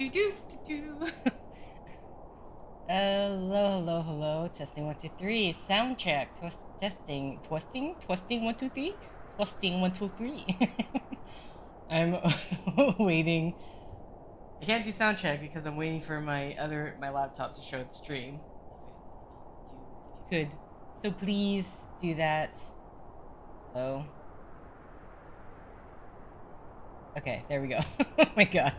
Do do do do. Hello. Testing 1 2 3. Sound check. Testing. Twisting 1 2 3. Twisting 1 2 3. I'm waiting. I can't do sound check because I'm waiting for my laptop to show the stream. If you could, so please do that. Hello. Okay, there we go. Oh my god.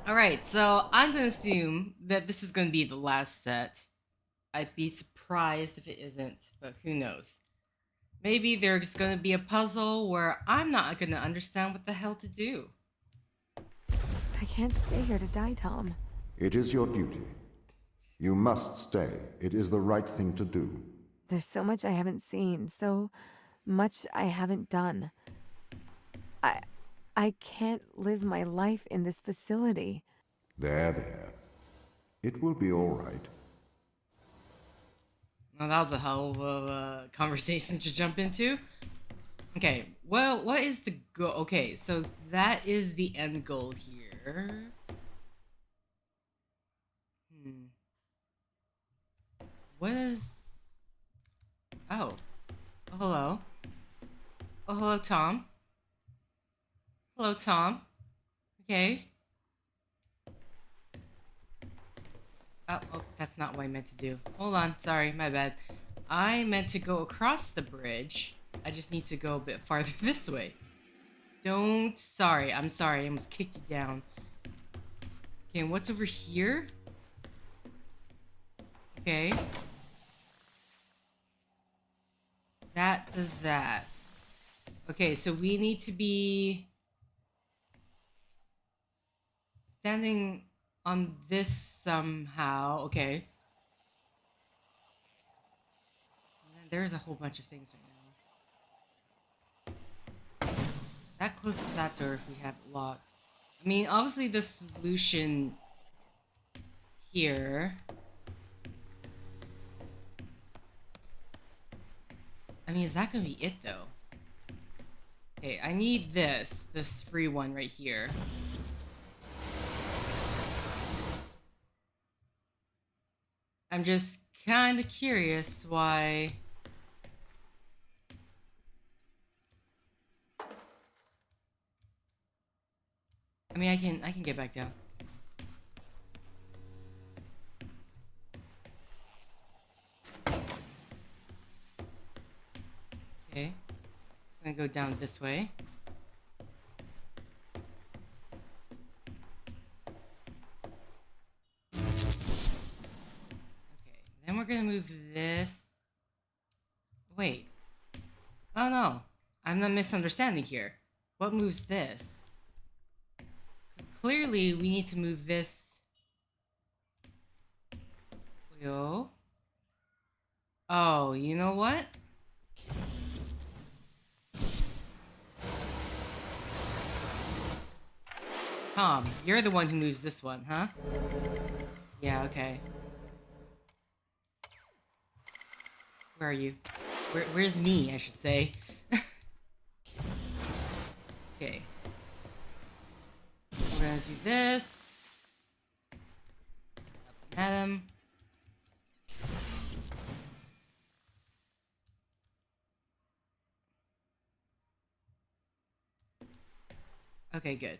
All right, so I'm gonna assume that this is gonna be the last set. I'd be surprised if it isn't, but who knows? Maybe there's gonna be a puzzle where I'm not gonna understand what the hell to do. I can't stay here to die, Tom. It is your duty. You must stay. It is the right thing to do. There's so much I haven't seen, so much I haven't done. I can't live my life in this facility. There. It will be all right. Well, that was a hell of a conversation to jump into. Okay, well, what is the goal? Okay, so that is the end goal here. What is... Oh. Oh, hello. Oh, hello, Tom. Hello, Tom. Okay. Oh, that's not what I meant to do. Hold on, sorry, my bad. I meant to go across the bridge. I just need to go a bit farther this way. I'm sorry, I almost kicked you down. Okay, and what's over here? Okay. That does that. Okay, so we need to be standing on this somehow. Okay. And there's a whole bunch of things right now. That closes that door if we have it locked. I mean, obviously the solution here... I mean, is that gonna be it though? Okay, I need this free one right here. I'm just kind of curious why... I mean, I can get back down. Okay. I'm gonna go down this way. Okay, then we're gonna move this. Wait. Oh no. I'm not misunderstanding here. What moves this? Clearly, we need to move this. Yo. Oh, you know what? Tom, you're the one who moves this one, huh? Yeah, okay. Where are you? Where's me, I should say? Okay. We're gonna do this. Up at him. Okay, good.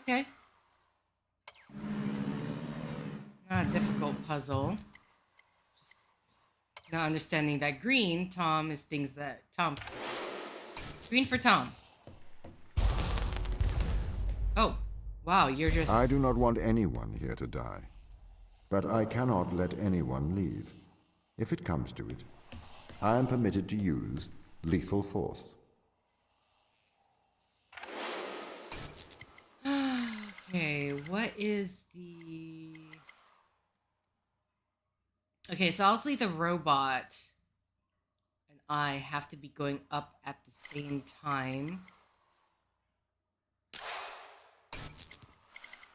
Okay. Not a difficult puzzle. Just not understanding that green, Tom, is things that Tom... Green for Tom. Oh, wow, you're just... I do not want anyone here to die. But I cannot let anyone leave. If it comes to it, I am permitted to use lethal force. Okay, what is the... Okay, so obviously the robot and I have to be going up at the same time.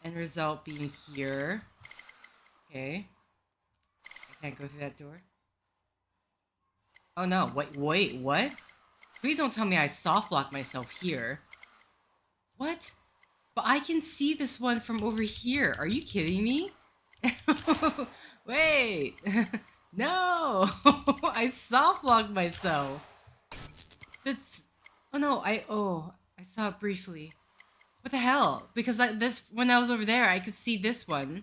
End result being here. Okay. I can't go through that door. Oh no, wait, what? Please don't tell me I soft lock myself here. What? But I can see this one from over here. Are you kidding me? Wait. No. I soft locked myself. That's... Oh no, I saw it briefly. What the hell? Because this when I was over there, I could see this one.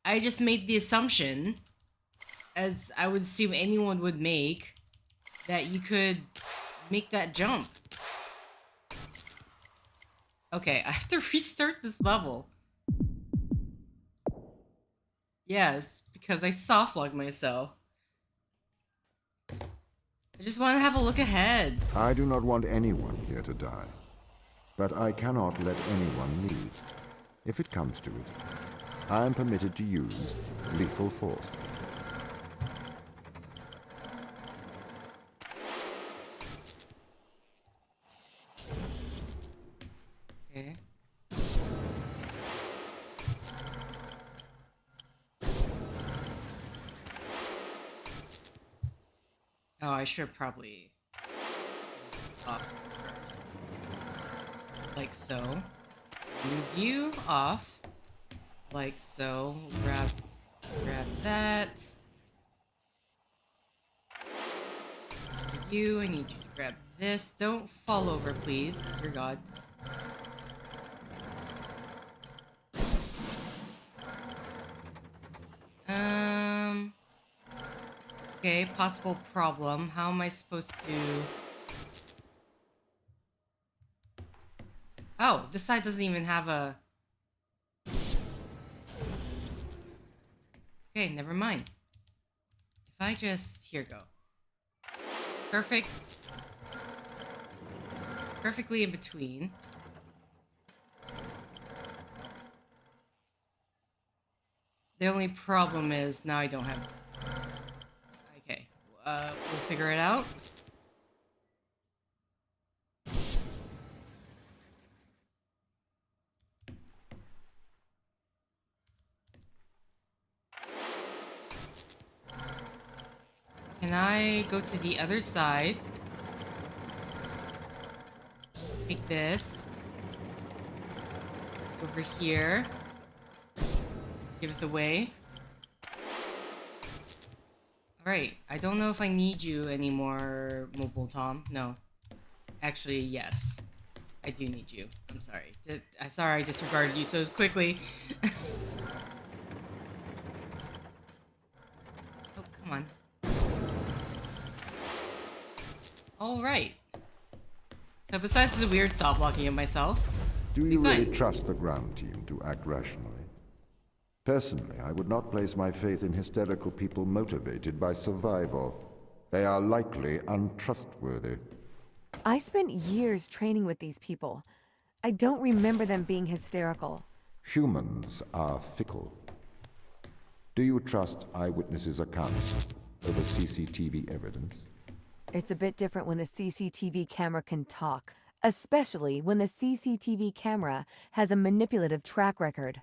I just made the assumption, as I would assume anyone would make, that you could make that jump. Okay, I have to restart this level. Yes, because I softlocked myself. I just want to have a look ahead. I do not want anyone here to die. But I cannot let anyone leave. If it comes to it, I am permitted to use lethal force. Okay. Oh, I should probably off first. Like so. Move you off. Like so. Grab that. You, I need you to grab this. Don't fall over, please. Dear God. Okay, possible problem. How am I supposed to... Oh, this side doesn't even have a... Okay, never mind. If I just... Here, go. Perfect. Perfectly in between. The only problem is now I don't have... Okay, we'll figure it out. Can I go to the other side? Take this. Over here. Give it away. Alright, I don't know if I need you anymore, Mobile Tom. No. Actually, yes. I do need you. I'm sorry. I'm sorry I disregarded you so quickly. Oh, come on. Alright. So besides the weird soft locking of myself... Do you really trust the ground team to act rationally? Personally, I would not place my faith in hysterical people motivated by survival. They are likely untrustworthy. I spent years training with these people. I don't remember them being hysterical. Humans are fickle. Do you trust eyewitnesses' accounts over CCTV evidence? It's a bit different when the CCTV camera can talk, especially when the CCTV camera has a manipulative track record.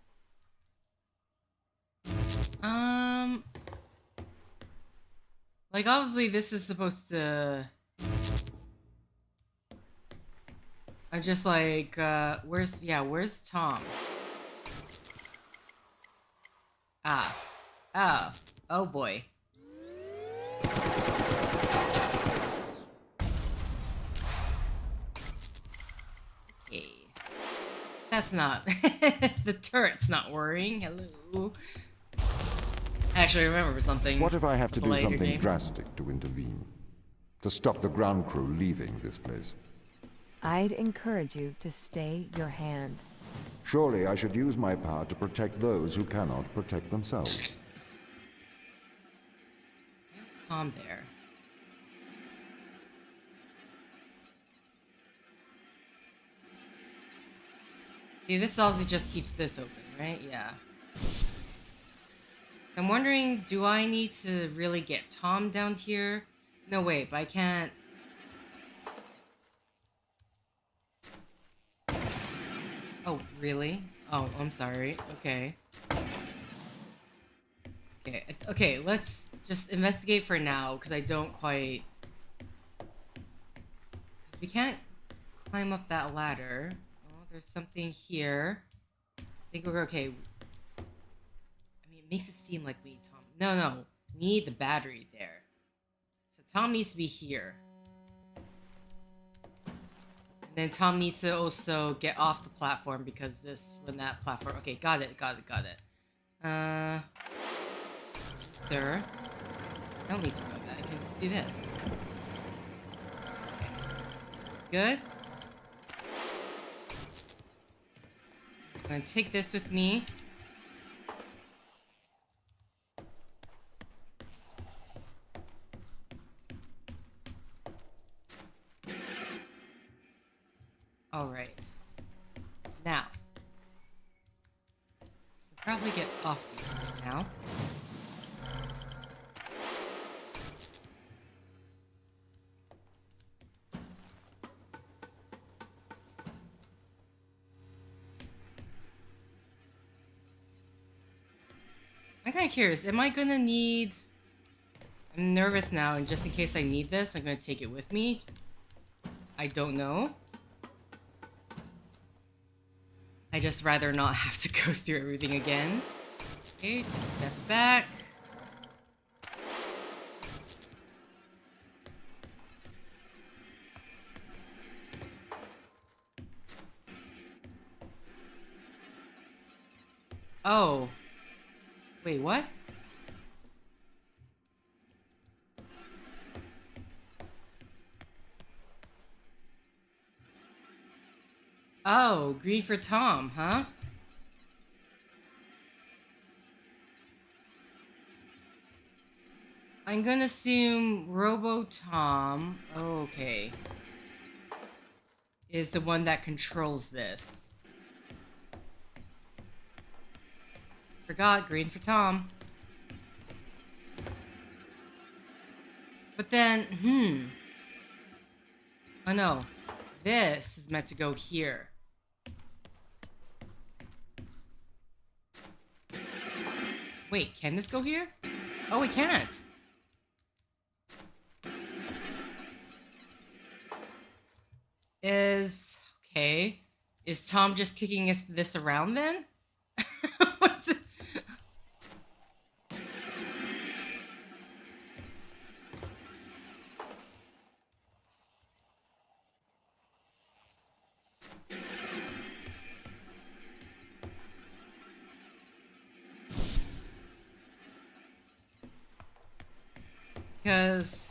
Like, obviously this is supposed to... I'm just like, where's Tom? Oh boy. Okay. That's not... The turret's not worrying. Hello. Actually, I remember something. What if I have to do something game. drastic to intervene? To stop the ground crew leaving this place? I'd encourage you to stay your hand. Surely I should use my power to protect those who cannot protect themselves. Tom there. See, this also just keeps this open, right? Yeah. I'm wondering, do I need to really get Tom down here? No, wait, but I can't... Oh, really? Oh, I'm sorry. Okay. Okay, let's just investigate for now, because I don't quite... We can't climb up that ladder. Oh, there's something here. I think we're okay. I mean, it makes it seem like we need Tom. No, no. We need the battery there. So Tom needs to be here. And then Tom needs to also get off the platform because when that platform... Okay, got it. Sir. I don't need to know that. I can just do this. Okay. Good. I'm gonna take this with me. Alright. Now. We'll probably get off these now. I'm kind of curious. Am I gonna need... I'm nervous now, and just in case I need this, I'm gonna take it with me. I don't know. I just rather not have to go through everything again. Okay, take a step back. Oh. Wait, what? Oh, green for Tom, huh? I'm gonna assume Robo-Tom, okay, is the one that controls this. Forgot, green for Tom. But then, oh no, this is meant to go here. Wait, can this go here? Oh, it can't. Okay. Is Tom just kicking this around then? What's it? Because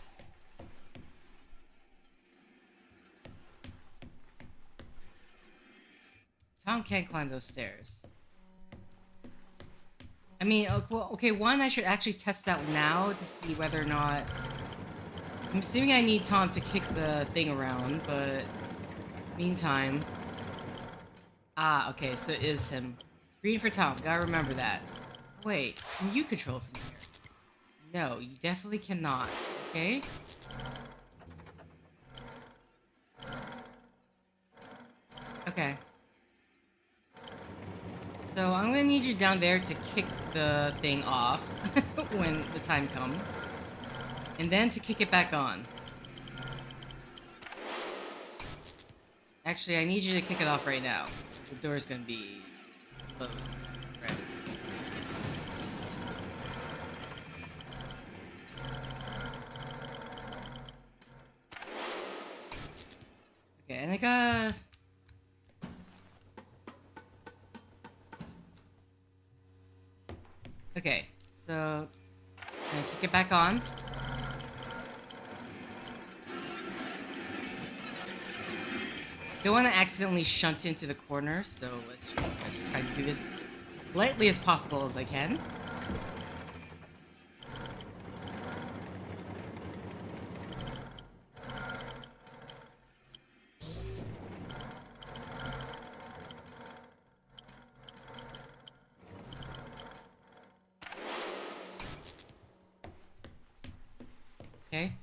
Tom can't climb those stairs. I mean, okay, one, I should actually test out now to see whether or not... I'm assuming I need Tom to kick the thing around, but... Meantime... Ah, okay, so it is him. Green for Tom, gotta remember that. Wait, can you control from here? No, you definitely cannot, okay? Okay. So I'm gonna need you down there to kick the thing off when the time comes. And then to kick it back on. Actually, I need you to kick it off right now. The door's gonna be closed. Right. Okay, and I got... Okay, so I'm gonna kick it back on. Don't want to accidentally shunt into the corner, so let's try to do this as lightly as possible as I can. Okay.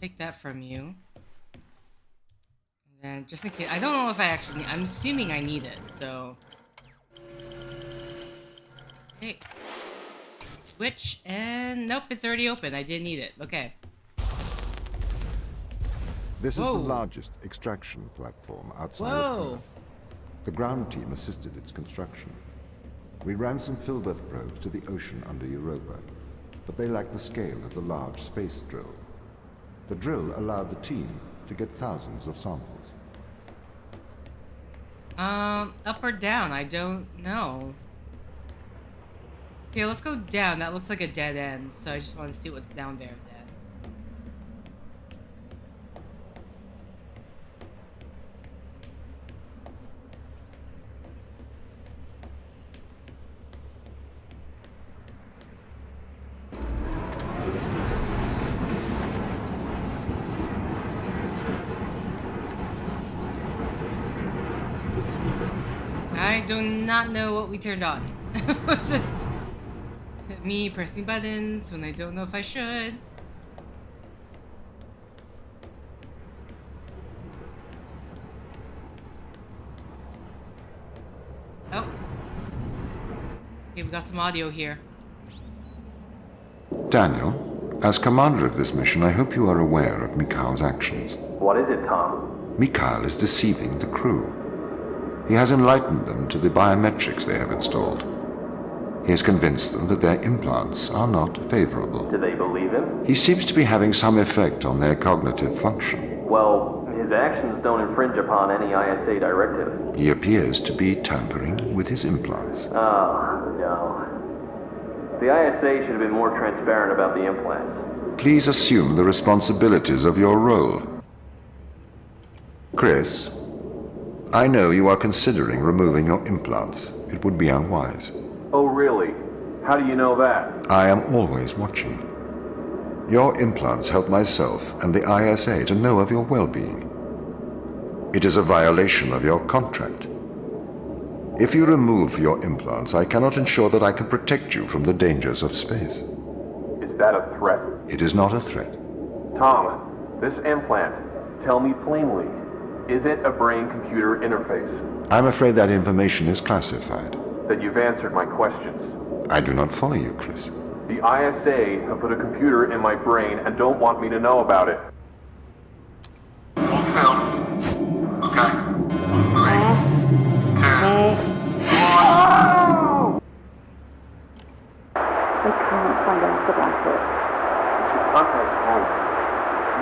Take that from you. And then, just in case, I don't know if I actually need, I'm assuming I need it, so. Okay. Switch, and nope, it's already open. I didn't need it. Okay. This is the Whoa. largest extraction platform outside Whoa. of Earth. The ground team assisted its construction. We ran some Filbert probes to the ocean under Europa, but they lacked the scale of the large space drill. The drill allowed the team to get thousands of samples. Up or down? I don't know. Okay, let's go down. That looks like a dead end, so I just want to see what's down there then. I do not know what we turned on. What's it? Me pressing buttons when I don't know if I should. Oh. Okay, we got some audio here. Daniel, as commander of this mission, I hope you are aware of Mikhail's actions. What is it, Tom? Mikhail is deceiving the crew. He has enlightened them to the biometrics they have installed. He has convinced them that their implants are not favorable. Do they believe him? He seems to be having some effect on their cognitive function. Well, his actions don't infringe upon any ISA directive. He appears to be tampering with his implants. Oh, no. The ISA should have been more transparent about the implants. Please assume the responsibilities of your role. Chris, I know you are considering removing your implants. It would be unwise. Oh, really? How do you know that? I am always watching. Your implants help myself and the ISA to know of your well-being. It is a violation of your contract. If you remove your implants, I cannot ensure that I can protect you from the dangers of space. Is that a threat? It is not a threat. Tom, this implant, tell me plainly, is it a brain-computer interface? I'm afraid that information is classified. Then you've answered my questions. I do not follow you, Chris. The ISA have put a computer in my brain and don't want me to know about it. They can't find out about it. We should contact home.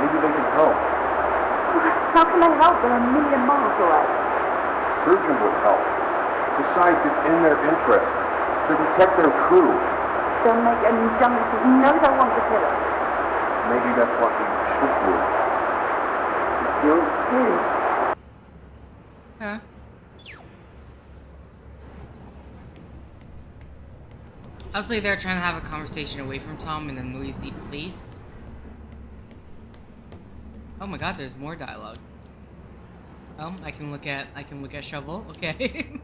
Maybe they can help. How can they help? They're a million miles away. Surgeon would help. Besides, it's in their interest to protect their crew. They'll make an injunction. You know they'll want to kill us. Maybe that's what we should do. It's yours too. Huh? Obviously, they're trying to have a conversation away from Tom in a noisy place. Oh my god, there's more dialogue. Oh, I can look at Shovel. Okay.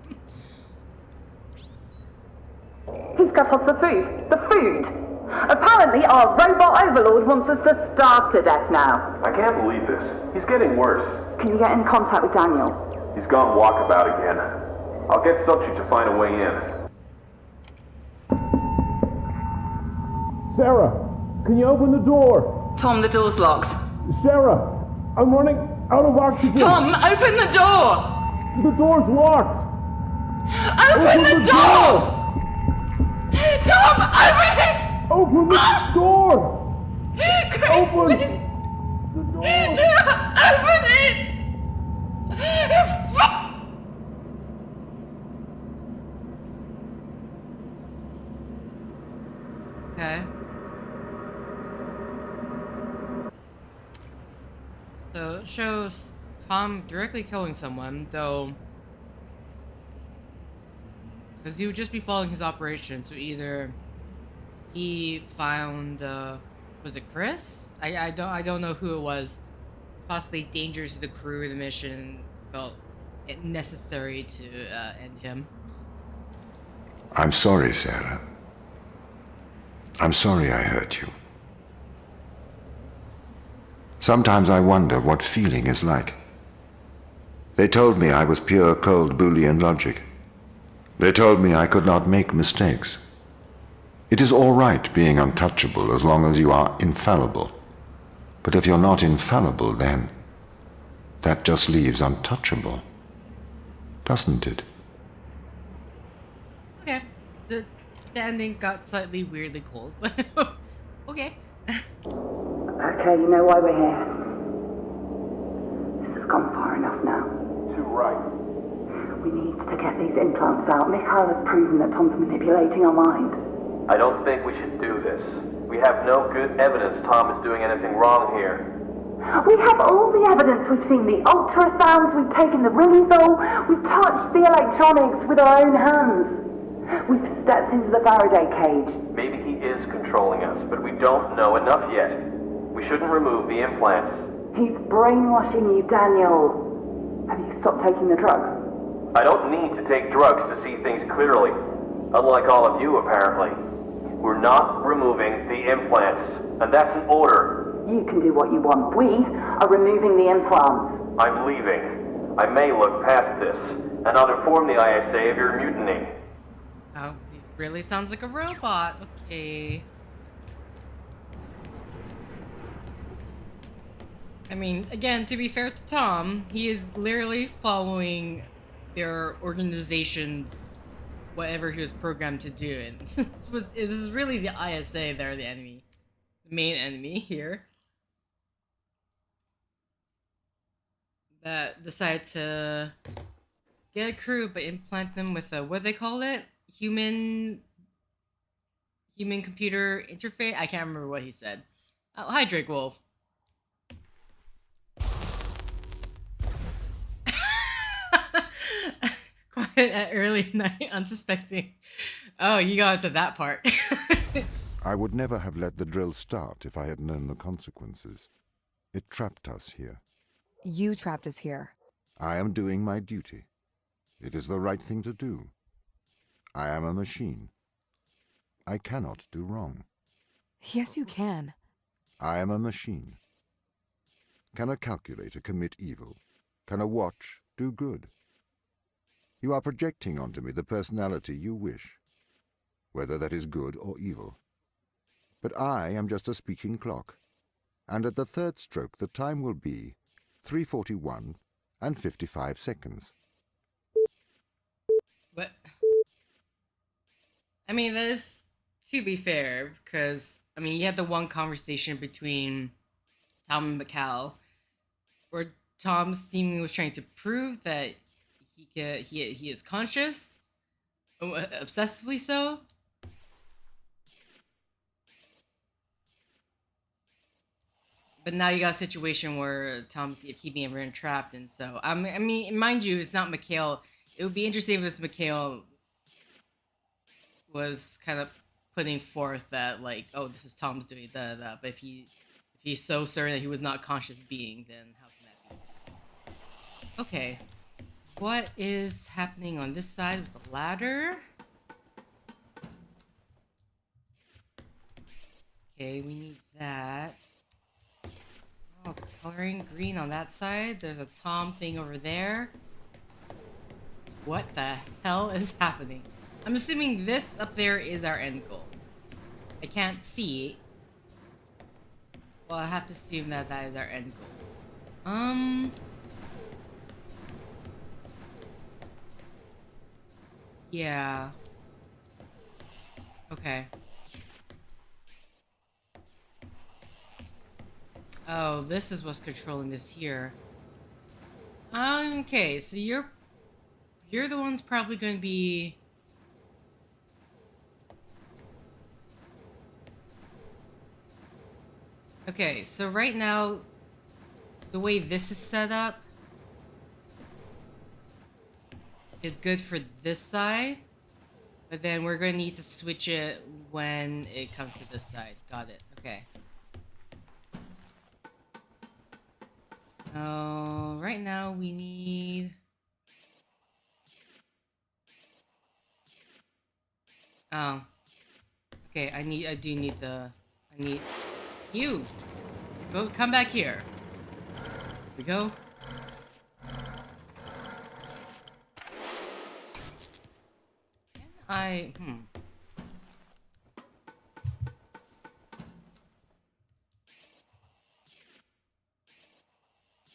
He's cut off the food. The food! Apparently our robot overlord wants us to starve to death now. I can't believe this. He's getting worse. Can you get in contact with Daniel? He's gone walkabout again. I'll get Subject to find a way in. Sarah, can you open the door? Tom, the door's locked. Sarah, I'm running out of oxygen. Tom, open the door! The door's locked. Open the door! Tom, open it! Open the door! Chris, Open please. the door! Open it! Okay. So it shows Tom directly killing someone, though, because he would just be following his operation. So either he found, was it Chris? I don't know who it was. It's possibly dangerous to the crew of the mission. Felt it necessary to end him. I'm sorry, Sarah. I'm sorry I hurt you. Sometimes I wonder what feeling is like. They told me I was pure, cold Boolean logic. They told me I could not make mistakes. It is all right being untouchable as long as you are infallible. But if you're not infallible, then That just leaves untouchable, doesn't it? Okay. The ending got slightly weirdly cold, but okay. Okay, you know why we're here. This has gone far enough now. Too right. We need to get these implants out. Mikhail has proven that Tom's manipulating our minds. I don't think we should do this. We have no good evidence Tom is doing anything wrong here. We have all the evidence. We've seen the ultrasounds, we've taken the riluzole, we've touched the electronics with our own hands. We've stepped into the Faraday cage. Maybe he is controlling us, but we don't know enough yet. We shouldn't remove the implants. He's brainwashing you, Daniel. Have you stopped taking the drugs? I don't need to take drugs to see things clearly. Unlike all of you, apparently. We're not removing the implants, and that's an order. You can do what you want. We are removing the implants. I'm leaving. I may look past this, and I'll inform the ISA of your mutiny. Oh, he really sounds like a robot. Okay. I mean, again, to be fair to Tom, he is literally following their organization's whatever he was programmed to do, and this is really the ISA that are the enemy, the main enemy here, that decide to get a crew but implant them with a, what do they call it? Human computer interface? I can't remember what he said. Oh, hi, Drake Wolf. Quiet at early night, unsuspecting. Oh, you got into that part. I would never have let the drill start if I had known the consequences. It trapped us here. You trapped us here. I am doing my duty. It is the right thing to do. I am a machine. I cannot do wrong. Yes, you can. I am a machine. Can a calculator commit evil? Can a watch do good? You are projecting onto me the personality you wish, whether that is good or evil. But I am just a speaking clock, and at the third stroke the time will be 3:41 and 55 seconds. But I mean, that is to be fair, because I mean, you had the one conversation between Tom and Mikhail, where Tom seemingly was trying to prove that he is conscious, obsessively so. But now you got a situation where Tom's keeping everyone trapped, and so I mean, mind you, it's not Mikhail. It would be interesting if it was Mikhail was kind of putting forth that, like, oh, this is Tom's doing that. But if he's so certain that he was not conscious being, then how can that be? Okay, what is happening on this side with the ladder? Okay, we need that. Oh, coloring green on that side. There's a Tom thing over there. What the hell is happening? I'm assuming this up there is our end goal. I can't see. Well, I have to assume that that is our end goal. Yeah. Okay. Oh, this is what's controlling this here. Okay, so you're the ones probably going to be... Okay, so right now, the way this is set up is good for this side, but then we're going to need to switch it when it comes to this side. Got it. Okay. Right now we need... Oh. Okay, I do need you! Come back here. Here we go.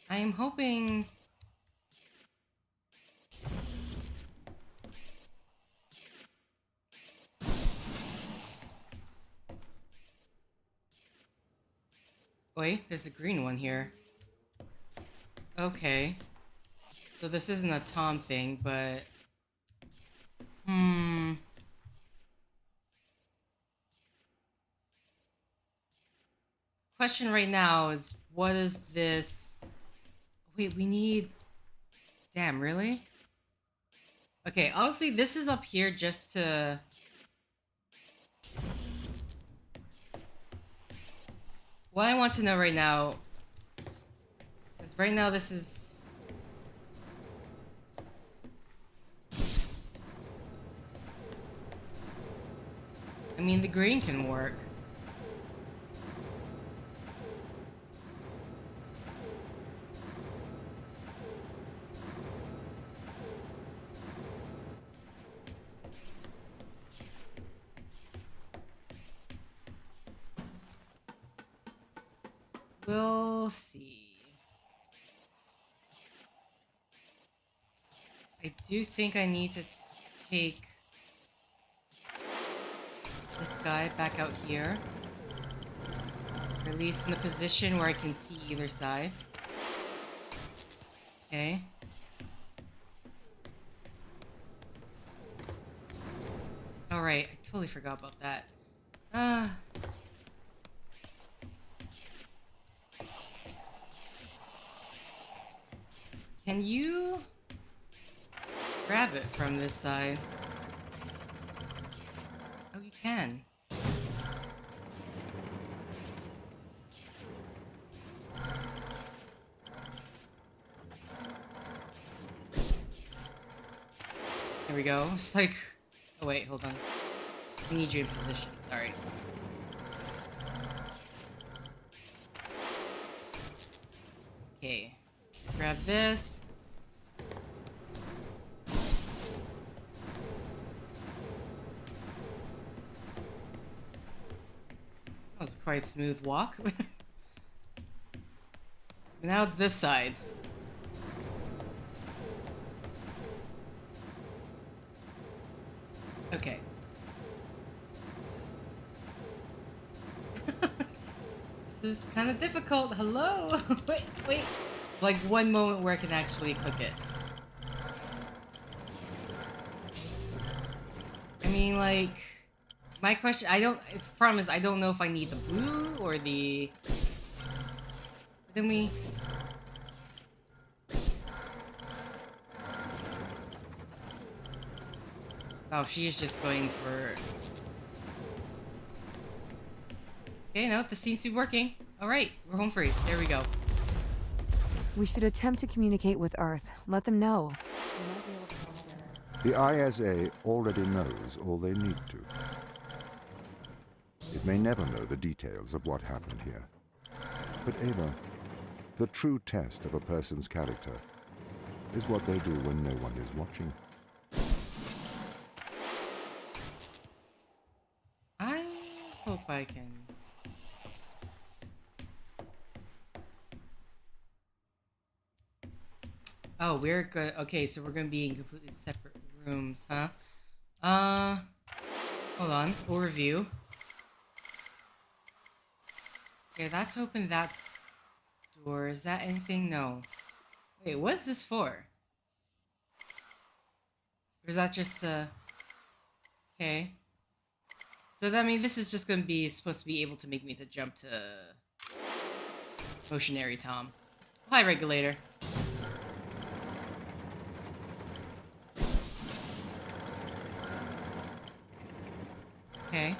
Can I am hoping... Wait, there's a green one here. Okay. So this isn't a Tom thing, but... Question right now is, what is this... Wait, we need... Damn, really? Okay, obviously this is up here just to... What I want to know right now... Because right now this is... I mean, the green can work. We'll see. I do think I need to take this guy back out here. Or at least in the position where I can see either side. Okay. Alright, I totally forgot about that. Can you grab it from this side? Oh, you can. There we go. It's like... Oh wait, hold on. I need you in position, sorry. Okay. Grab this. That was quite a smooth walk. Now it's this side. Okay. This is kind of difficult. Hello? wait. Like one moment where I can actually click it. I mean, like... My question, the problem is I don't know if I need the blue or the... But then we... Oh, she is just going for... Okay, no, this seems to be working. Alright, we're home free. There we go. We should attempt to communicate with Earth. Let them know. The ISA already knows all they need to. It may never know the details of what happened here. But Ava, the true test of a person's character is what they do when no one is watching. I hope I can... Oh, we're good. Okay, so we're gonna be in completely separate rooms, huh? Hold on. Overview. Okay, that's open that door. Is that anything? No. Wait, what is this for? Or is that just Okay. So that means this is just gonna be supposed to be able to make me to jump to Motionary Tom. Hi, regulator. Okay.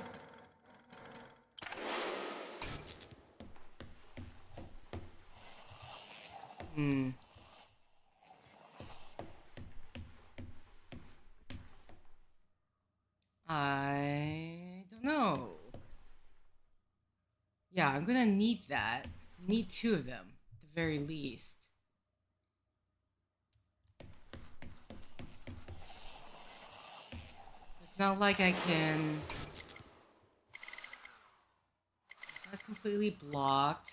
I don't know. Yeah, I'm gonna need that. Need two of them, at the very least. It's not like I can... That's completely blocked.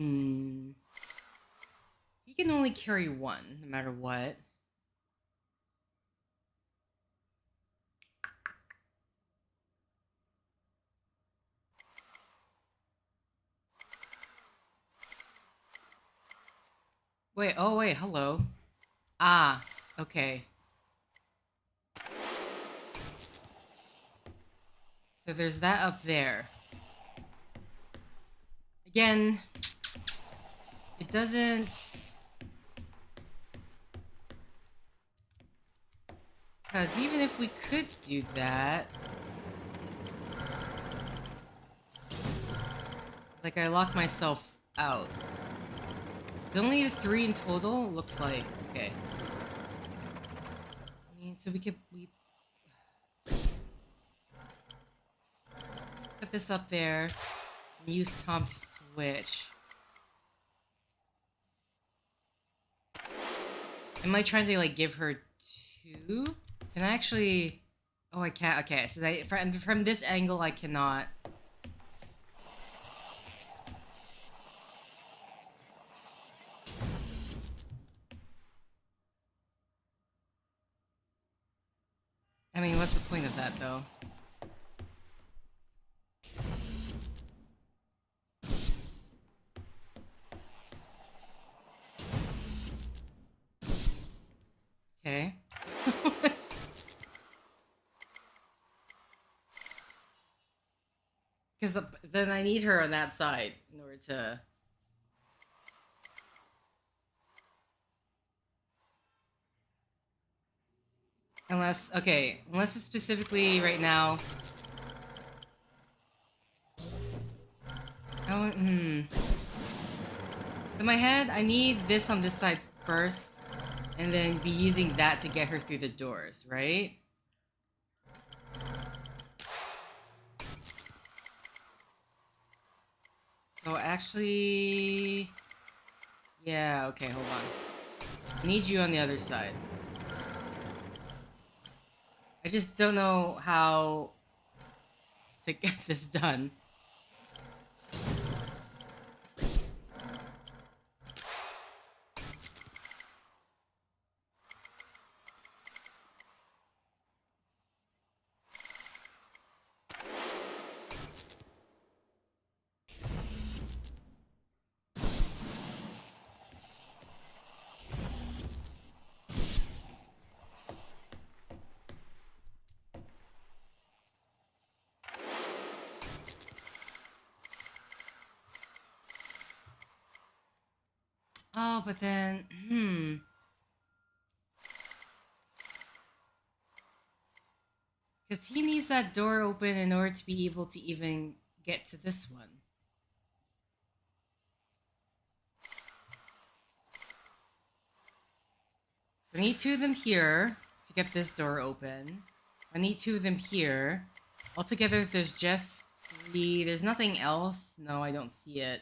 Hmm. He can only carry one, no matter what. Wait, oh wait, hello. Ah, okay. So there's that up there. Again, it doesn't... Because even if we could do that... Like, I locked myself out. There's only 3 in total, looks like. Okay. I mean, so we put this up there and use Tom to switch. Am I trying to, like, give her 2? Can I actually... Oh, I can't. Okay, so from this angle, I cannot... I mean, what's the point of that, though? Okay. Because then I need her on that side in order to... Unless, okay, unless it's specifically right now... Oh, In my head, I need this on this side first, and then be using that to get her through the doors, right? So actually... Yeah, okay, hold on. I need you on the other side. I just don't know how to get this done. Oh, but then, Because he needs that door open in order to be able to even get to this one. So I need 2 of them here to get this door open. I need 2 of them here. Altogether, there's just 3. There's nothing else. No, I don't see it.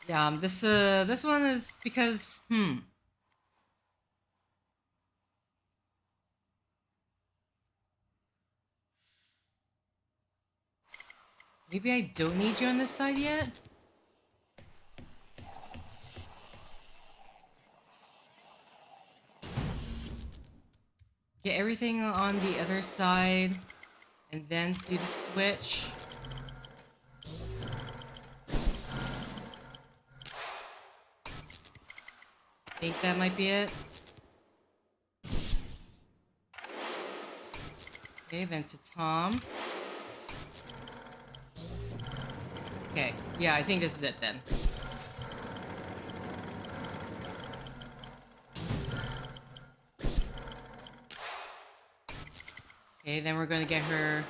Yeah, this one is because, Maybe I don't need you on this side yet? Get everything on the other side, and then do the switch. I think that might be it. Okay, then to Tom. Okay, yeah, I think this is it then. Okay, then we're gonna get her...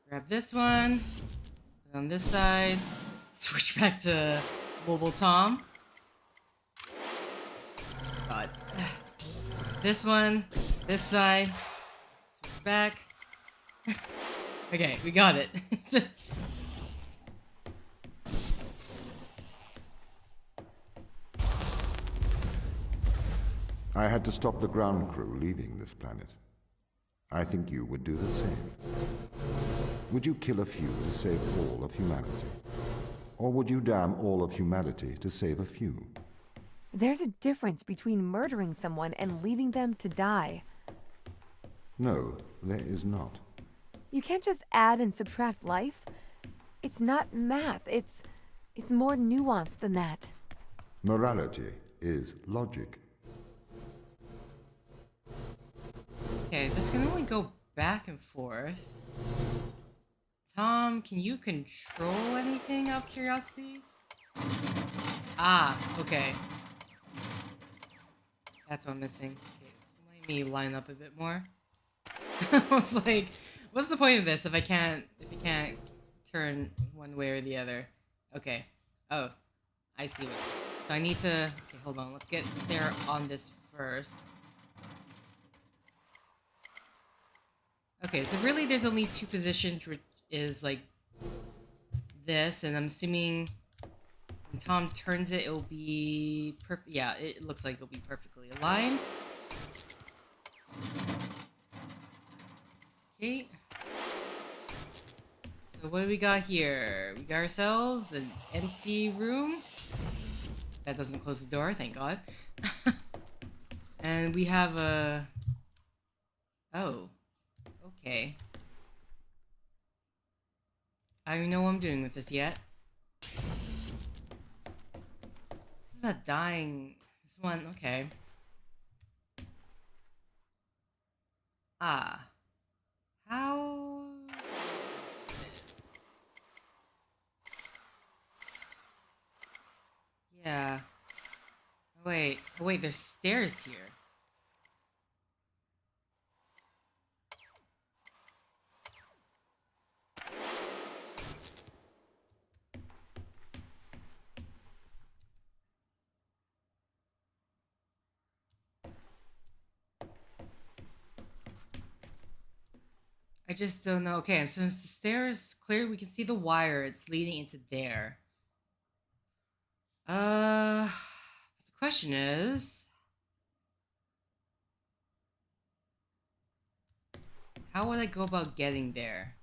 Grab this one. Put on this side. Switch back to Mobile Tom. God. This one. This side. Switch back. Okay, we got it. I had to stop the ground crew leaving this planet. I think you would do the same. Would you kill a few to save all of humanity? Or would you damn all of humanity to save a few? There's a difference between murdering someone and leaving them to die. No, there is not. You can't just add and subtract life. It's not math. It's more nuanced than that. Morality is logic. Okay, this can only go back and forth. Tom, can you control anything out of curiosity? Ah, okay. That's what I'm missing. Okay, let me line up a bit more. I was like, what's the point of this if you can't turn one way or the other? Okay. Oh, I see what. So I need to. Okay, hold on. Let's get Sarah on this first. Okay, so really, there's only two positions, which is like this, and I'm assuming when Tom turns it, it'll be perfect. Yeah, it looks like it'll be perfectly aligned. Okay. So what do we got here? We got ourselves an empty room. That doesn't close the door, thank God. And we have a... Oh. Okay. I don't even know what I'm doing with this yet. This is a dying... This one, okay. Ah. How... Yeah. Oh, wait. Oh, wait, there's stairs here. I just don't know. Okay, so the stairs, clear. We can see the wire. It's leading into there. The question is... How would I go about getting there?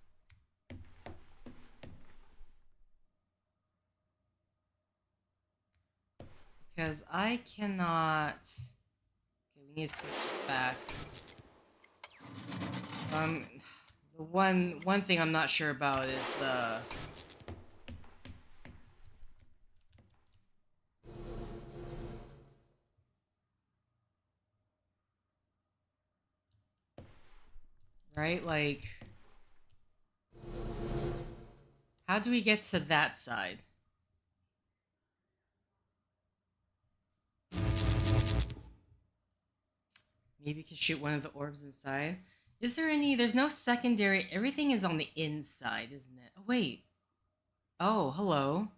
Because I cannot... Okay, we need to switch this back. The one thing I'm not sure about is right, like, how do we get to that side? Maybe we can shoot one of the orbs inside. Is there any... There's no secondary... Everything is on the inside, isn't it? Oh, wait. Oh, hello.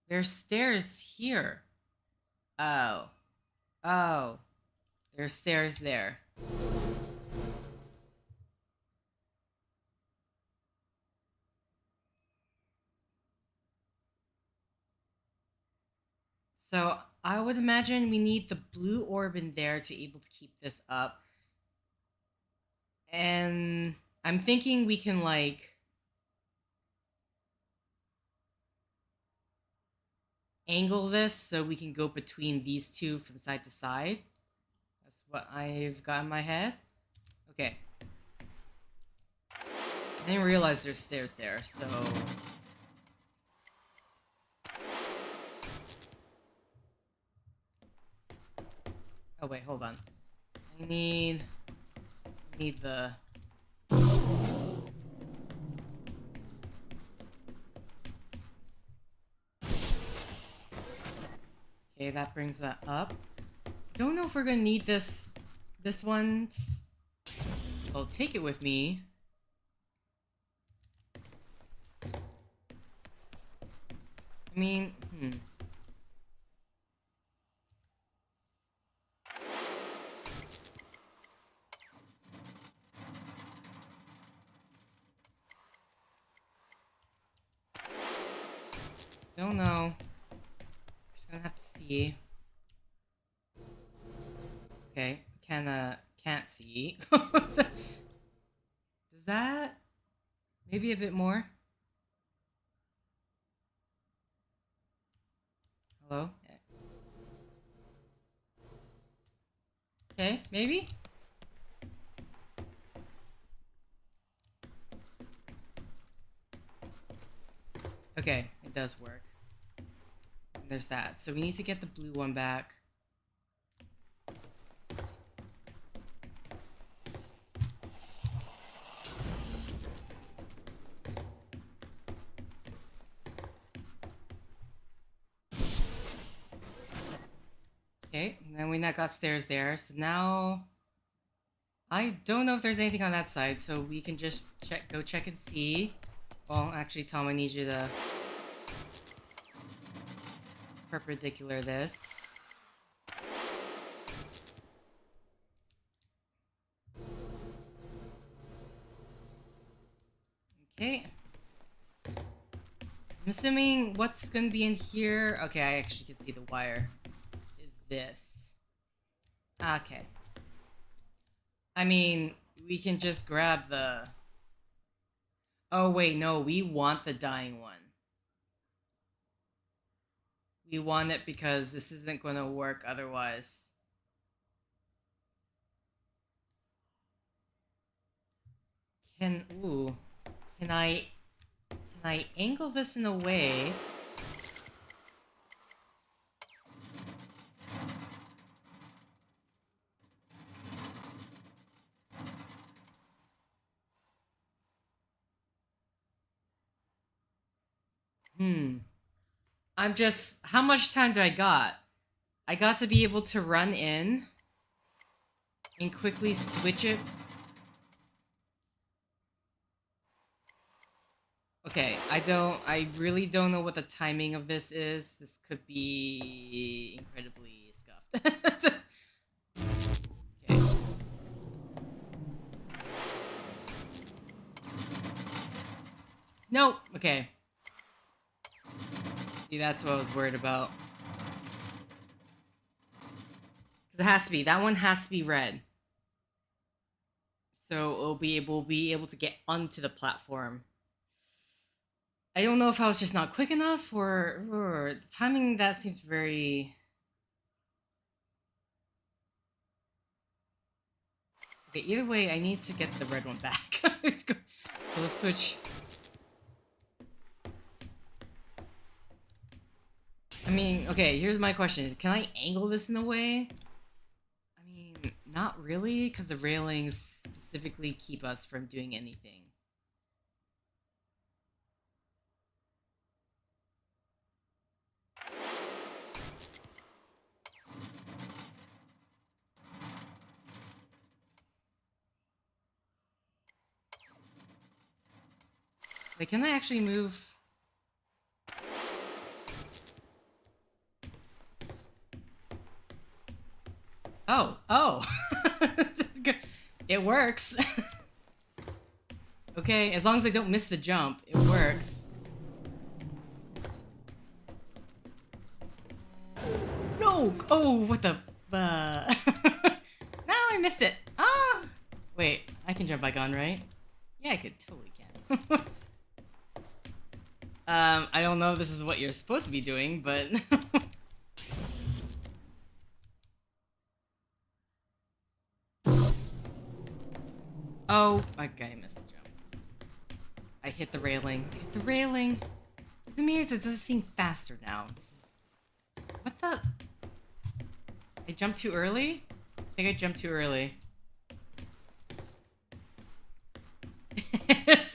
There's stairs here. Oh. Oh. There's stairs there. So I would imagine we need the blue orb in there to be able to keep this up. And I'm thinking we can, like, angle this so we can go between these two from side to side. That's what I've got in my head. Okay. I didn't realize there's stairs there, so... Oh wait, hold on. I need the... Okay, that brings that up. Don't know if we're gonna need this one. I'll take it with me. I mean, Don't know. Just gonna have to see. Okay, can't see. Does that maybe a bit more? Hello? Okay, maybe? Okay, it does work. There's that. So we need to get the blue one back. Okay, and then we now got stairs there. So now I don't know if there's anything on that side, so we can just go check and see. Well, actually, Tom, I need you to perpendicular this. Okay. I'm assuming what's gonna be in here. Okay, I actually can see the wire. Is this? Okay. I mean, we can just grab the. Oh wait, no, we want the dying one. We want it because this isn't gonna work otherwise. Can I angle this in a way? I'm just, how much time do I got? I got to be able to run in and quickly switch it. Okay, I really don't know what the timing of this is. This could be incredibly scuffed. Okay. Nope, okay. See, that's what I was worried about. Because it has to be, that one has to be red. So we'll be able to get onto the platform. I don't know if I was just not quick enough or the timing that seems very. Okay, either way, I need to get the red one back. So let's switch. I mean, okay, here's my question. Can I angle this in a way? I mean, not really, because the railings specifically keep us from doing anything. Wait, can I actually move? Oh. It works. Okay, as long as I don't miss the jump, it works. No! Oh, what the... Now I missed it! Ah! Wait, I can jump back on, right? Yeah, I could, totally can. I don't know if this is what you're supposed to be doing, but... Oh, okay, I missed the jump. I hit the railing. I hit the railing! The mirrors, it does seem faster now. This is... What the... I jumped too early? I think I jumped too early. I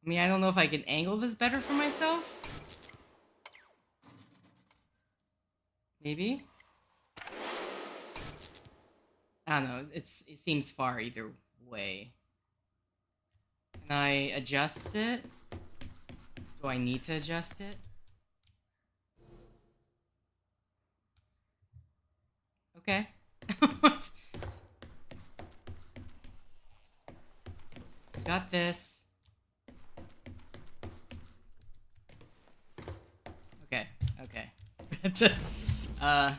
mean, I don't know if I can angle this better for myself. Maybe? I don't know. It seems far either way. Can I adjust it? Do I need to adjust it? Okay. Got this.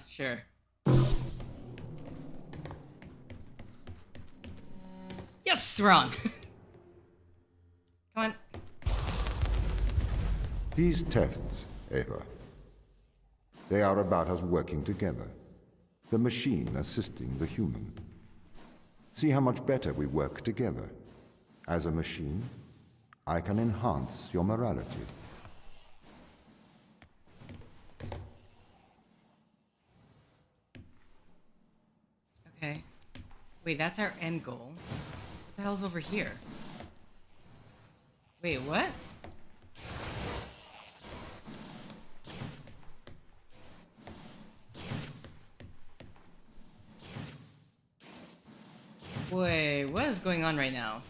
Sure. Yes, wrong. Come on. These tests, Ava, they are about us working together. The machine assisting the human. See how much better we work together. As a machine, I can enhance your morality. Okay. Wait, that's our end goal. What the hell's over here? Wait, what? Wait, what is going on right now?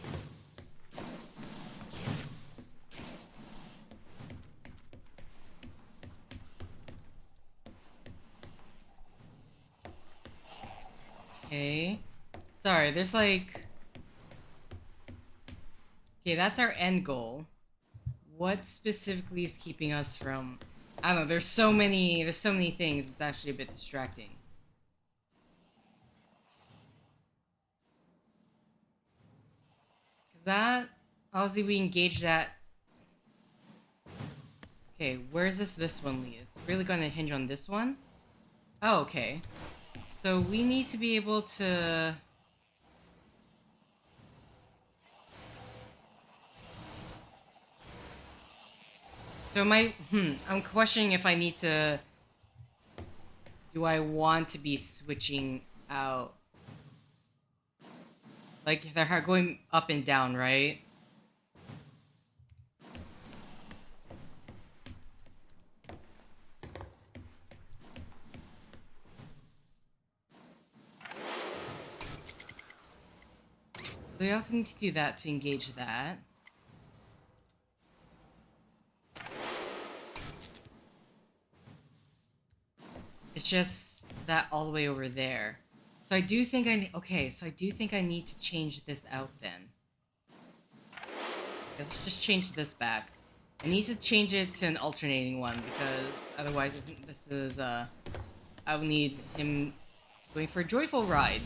Okay. Sorry, there's like... Okay, that's our end goal. What specifically is keeping us from... I don't know, there's so many things, it's actually a bit distracting. Cause that... Obviously we engage that... Okay, where's this one lead? It's really gonna hinge on this one? Oh, okay. So we need to be able to... So I'm questioning if I need to... Do I want to be switching out? Like, they're going up and down, right? So we also need to do that to engage that. It's just that all the way over there. So I do think so I do think I need to change this out then. Okay, let's just change this back. I need to change it to an alternating one because otherwise I will need him going for a joyful ride.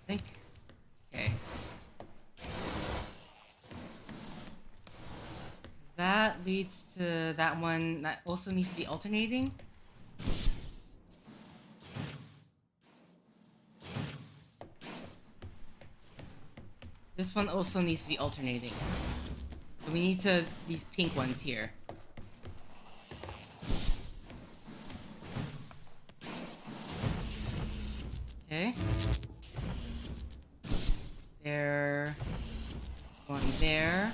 Think. Okay. That leads to that one that also needs to be alternating. This one also needs to be alternating. So we need these pink ones here. Okay. There. This one there.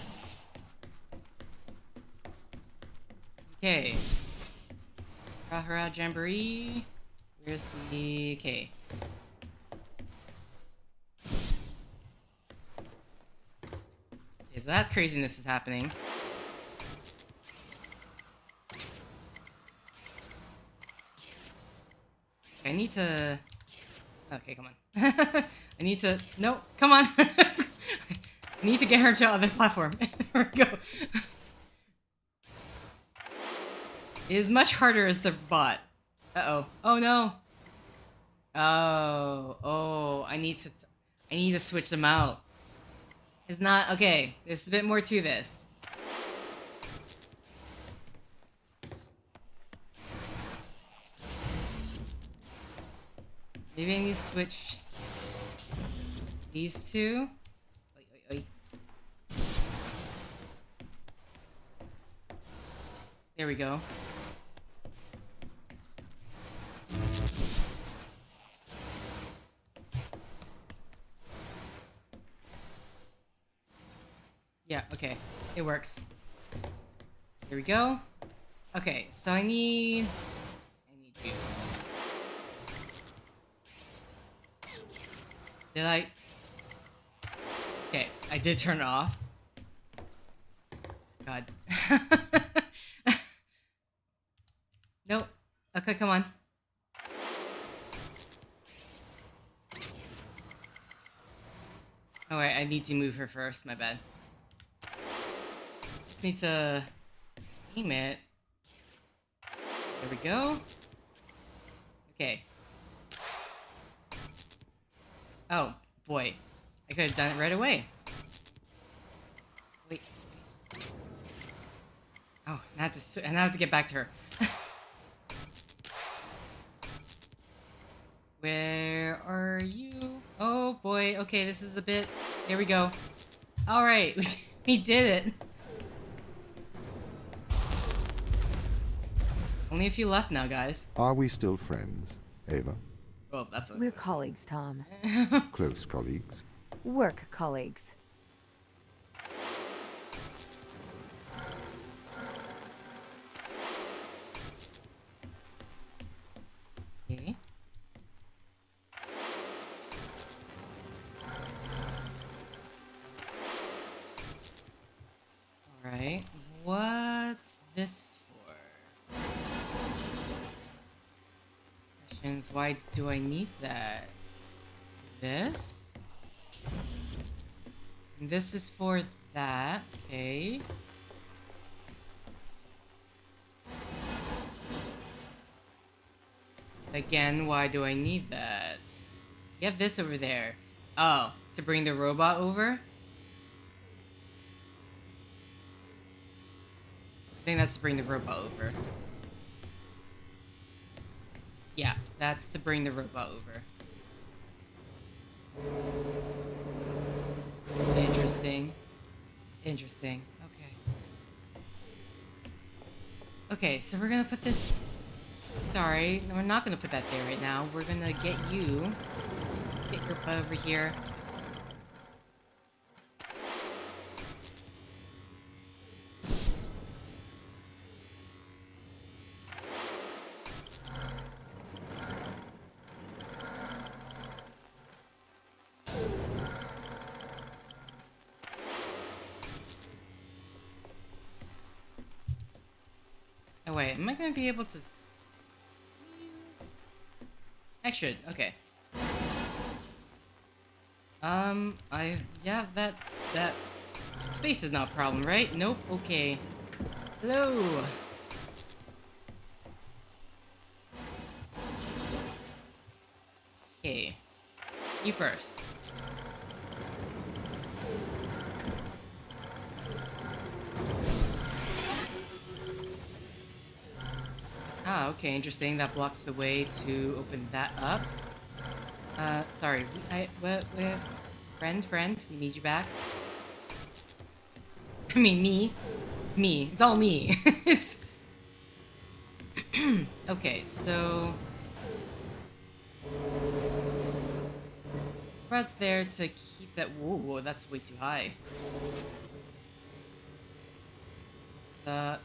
Okay. Hurrah, Jamboree. Where's the... Okay. Okay, so that's craziness is happening. I need to... Okay, come on. I need to... No, come on! I need to get her to the other platform. There we go. It is much harder as the bot. Uh-oh. Oh, no. Oh, I need to switch them out. It's not... Okay, there's a bit more to this. Maybe I need to switch these two. Oi, oi, oi. There we go. Yeah, okay. It works. Here we go. Okay, so I need you. Did I? Okay, I did turn it off. God. Nope. Okay, come on. Oh wait, I need to move her first, my bad. just need to aim it. There we go. Okay. Oh, boy. I could have done it right away. Wait. Oh, now I have to get back to her. Where are you? Oh, boy. Okay, this is a bit... Here we go. Alright, we did it. Only a few left now, guys. Are we still friends, Ava? Well, that's a... We're colleagues, Tom. Close colleagues? Work colleagues. Okay. Alright, what's this for? Questions, why do I need that? This? And this is for that, okay. Again, why do I need that? You have this over there. Oh, to bring the robot over? I think that's to bring the robot over. Yeah, that's to bring the robot over. Interesting. Interesting. Okay. Okay, so we're gonna put this... Sorry, no, we're not gonna put that there right now. We're gonna get you. Get your butt over here. Oh wait, am I gonna be able to see you? I should, okay. Yeah, that space is not a problem, right? Nope, okay. Hello! Okay. You first. Ah, okay, interesting. That blocks the way to open that up. Sorry. Friend, we need you back. I mean, me. Me. It's all me. It's... Okay, so... Rod's there to keep that... Whoa, that's way too high. There.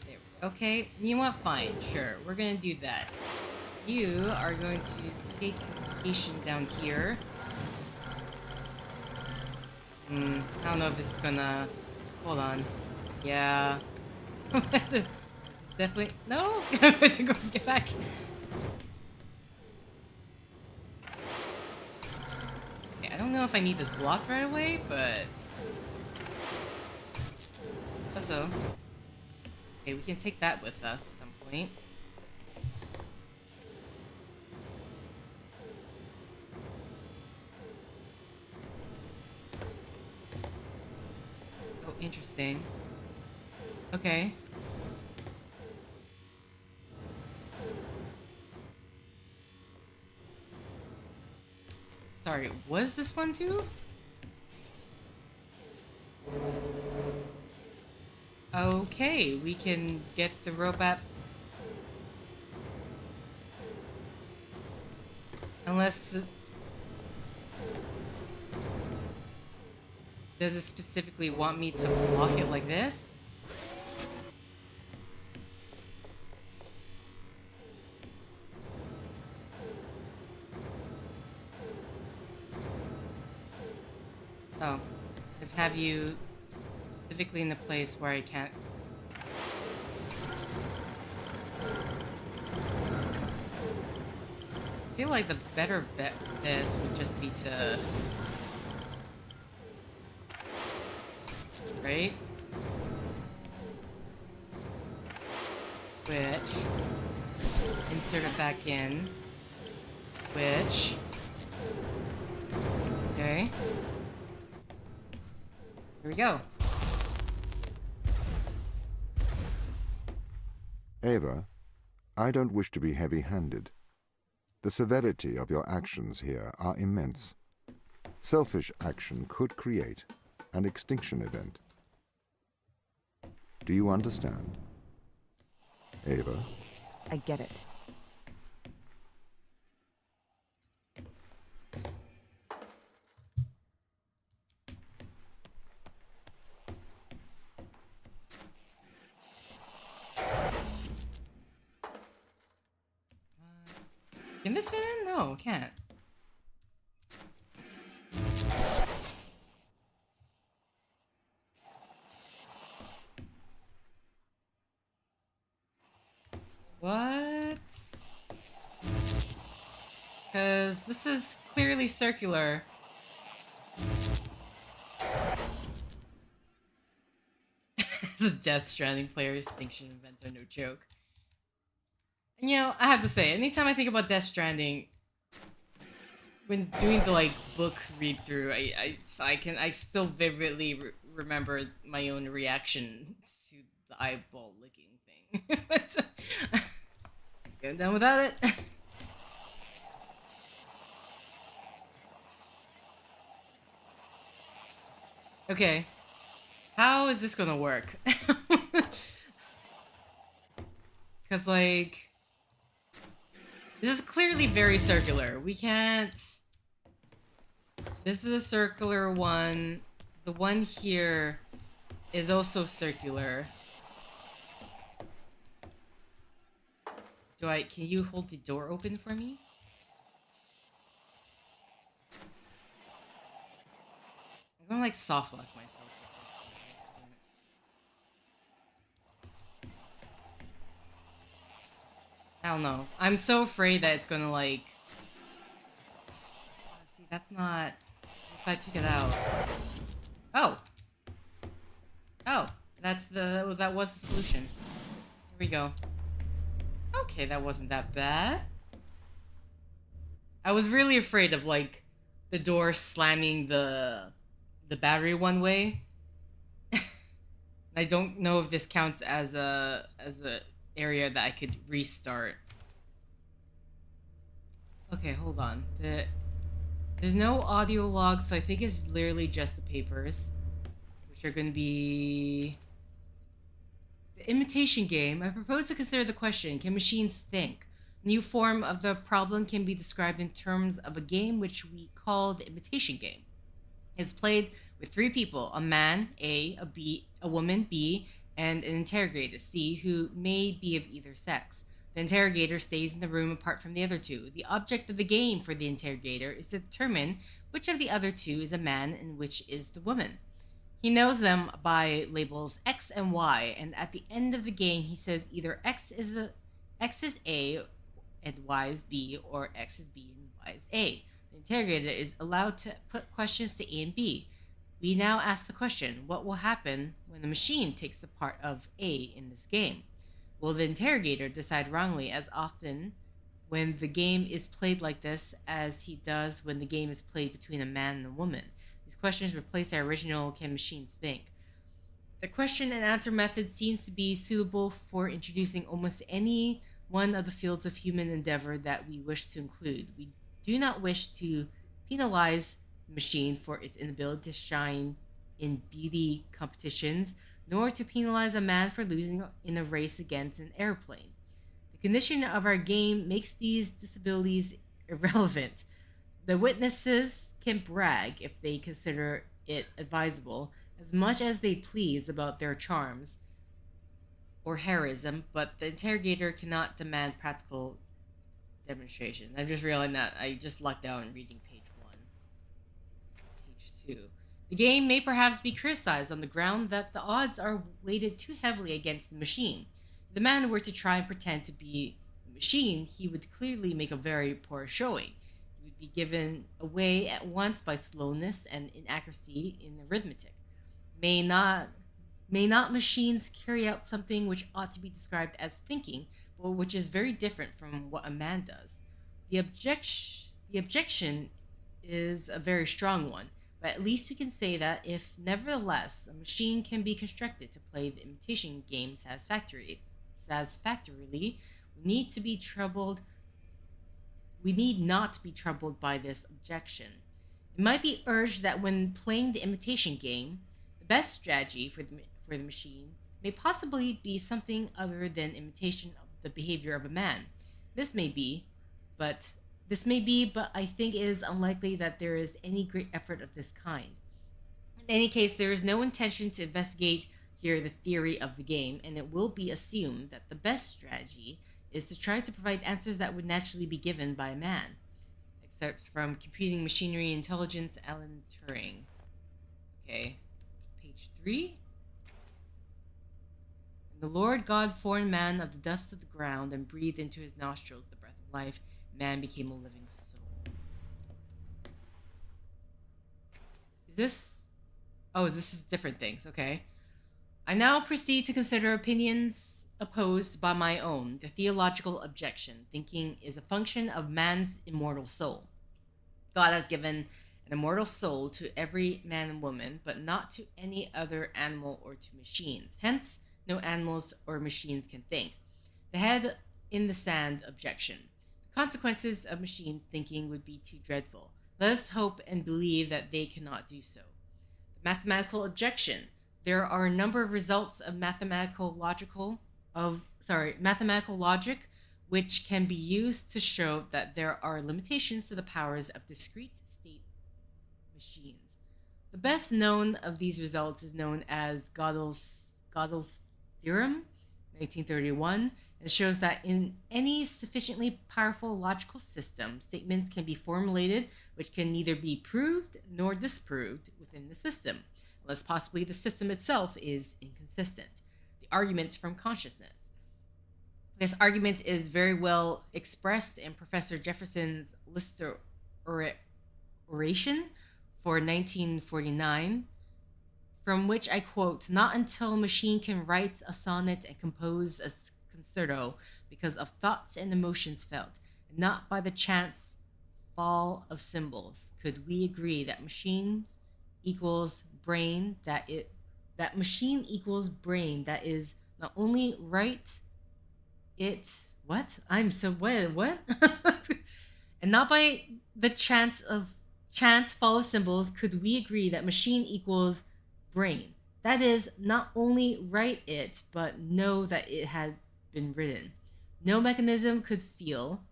Okay, you know what? Fine, sure. We're gonna do that. You are going to take communication down here. I don't know if this is gonna... Hold on. Yeah. This is definitely... No! I'm going to go get back. Okay, I don't know if I need this block right away, but... Also... Okay, we can take that with us at some point. Oh, interesting. Okay. Sorry, was this one too? Okay, we can get the robot. Unless... Does it specifically want me to block it like this? Oh. Have you... specifically in the place where I can't... I feel like the better bet for this would just be to... Right? back in. Which... Okay. Here we go. Ava, I don't wish to be heavy-handed. The severity of your actions here are immense. Selfish action could create an extinction event. Do you understand? Ava? I get it. Can this fit in? No, it can't. What? Because this is clearly circular. As a Death Stranding player, extinction events are no joke. And you know, I have to say, anytime I think about Death Stranding, when doing the like book read through, I still vividly remember my own reaction to the eyeball licking thing. But getting done without it. Okay, how is this gonna work? Because like. This is clearly very circular. We can't... This is a circular one. The one here is also circular. Can you hold the door open for me? I'm gonna like soft lock myself. I don't know. I'm so afraid that it's gonna like... See, that's not... If I took it out... Oh! Oh! That was the solution. Here we go. Okay, that wasn't that bad. I was really afraid of like the door slamming the battery one way. I don't know if this counts as a area that I could restart. Okay, hold on. There's no audio log, so I think it's literally just the papers, which are going to be the imitation game. I propose to consider the question: can machines think? A new form of the problem can be described in terms of a game which we call the imitation game. It's played with three people: a man, A, a woman, B, and an interrogator, C, who may be of either sex. The interrogator stays in the room apart from the other two. The object of the game for the interrogator is to determine which of the other two is a man and which is the woman. He knows them by labels X and Y, and at the end of the game he says either X is A and Y is B, or X is B and Y is A. The interrogator is allowed to put questions to A and B. We now ask the question: what will happen when the machine takes the part of A in this game? Will the interrogator decide wrongly as often when the game is played like this as he does when the game is played between a man and a woman? These questions replace our original "can machines think?" The question and answer method seems to be suitable for introducing almost any one of the fields of human endeavor that we wish to include. We do not wish to penalize the machine for its inability to shine in beauty competitions, nor to penalize a man for losing in a race against an airplane. The condition of our game makes these disabilities irrelevant. The witnesses can brag, if they consider it advisable, as much as they please about their charms or heroism, but the interrogator cannot demand practical demonstration. I'm just realizing that I just lucked out in reading page 1. Page 2. The game may perhaps be criticized on the ground that the odds are weighted too heavily against the machine. If the man were to try and pretend to be the machine, he would clearly make a very poor showing. He would be given away at once by slowness and inaccuracy in arithmetic. May not machines carry out something which ought to be described as thinking, which is very different from what a man does. The objection is a very strong one, but at least we can say that if, nevertheless, a machine can be constructed to play the imitation game satisfactorily, we need to be troubled. We need not be troubled by this objection. It might be urged that when playing the imitation game, the best strategy for the machine may possibly be something other than imitation of the behavior of a man. This may be, but but I think it is unlikely that there is any great effort of this kind. In any case, there is no intention to investigate here the theory of the game, and it will be assumed that the best strategy is to try to provide answers that would naturally be given by a man. Excerpts from Computing Machinery Intelligence, Alan Turing. Okay, page 3. And the Lord God formed man of the dust of the ground and breathed into his nostrils the breath of life. Man became a living soul. Is this... Oh, this is different things, okay. I now proceed to consider opinions opposed by my own. The theological objection. Thinking is a function of man's immortal soul. God has given an immortal soul to every man and woman, but not to any other animal or to machines. Hence, no animals or machines can think. The head in the sand objection. The consequences of machines thinking would be too dreadful. Let us hope and believe that they cannot do so. The mathematical objection. There are a number of results of mathematical logic which can be used to show that there are limitations to the powers of discrete state machines. The best known of these results is known as Gödel's theorem, 1931, and shows that in any sufficiently powerful logical system, statements can be formulated which can neither be proved nor disproved within the system, unless possibly the system itself is inconsistent. The arguments from consciousness. This argument is very well expressed in Professor Jefferson's Lister oration for 1949, from which I quote, "Not until a machine can write a sonnet and compose a concerto because of thoughts and emotions felt, and not by the chance fall of symbols, could we agree that machines equals brain that machine equals brain that is not only right what and not by the chance fall of symbols could we agree that machine equals brain that is not only write it but know that it had been written. No mechanism could feel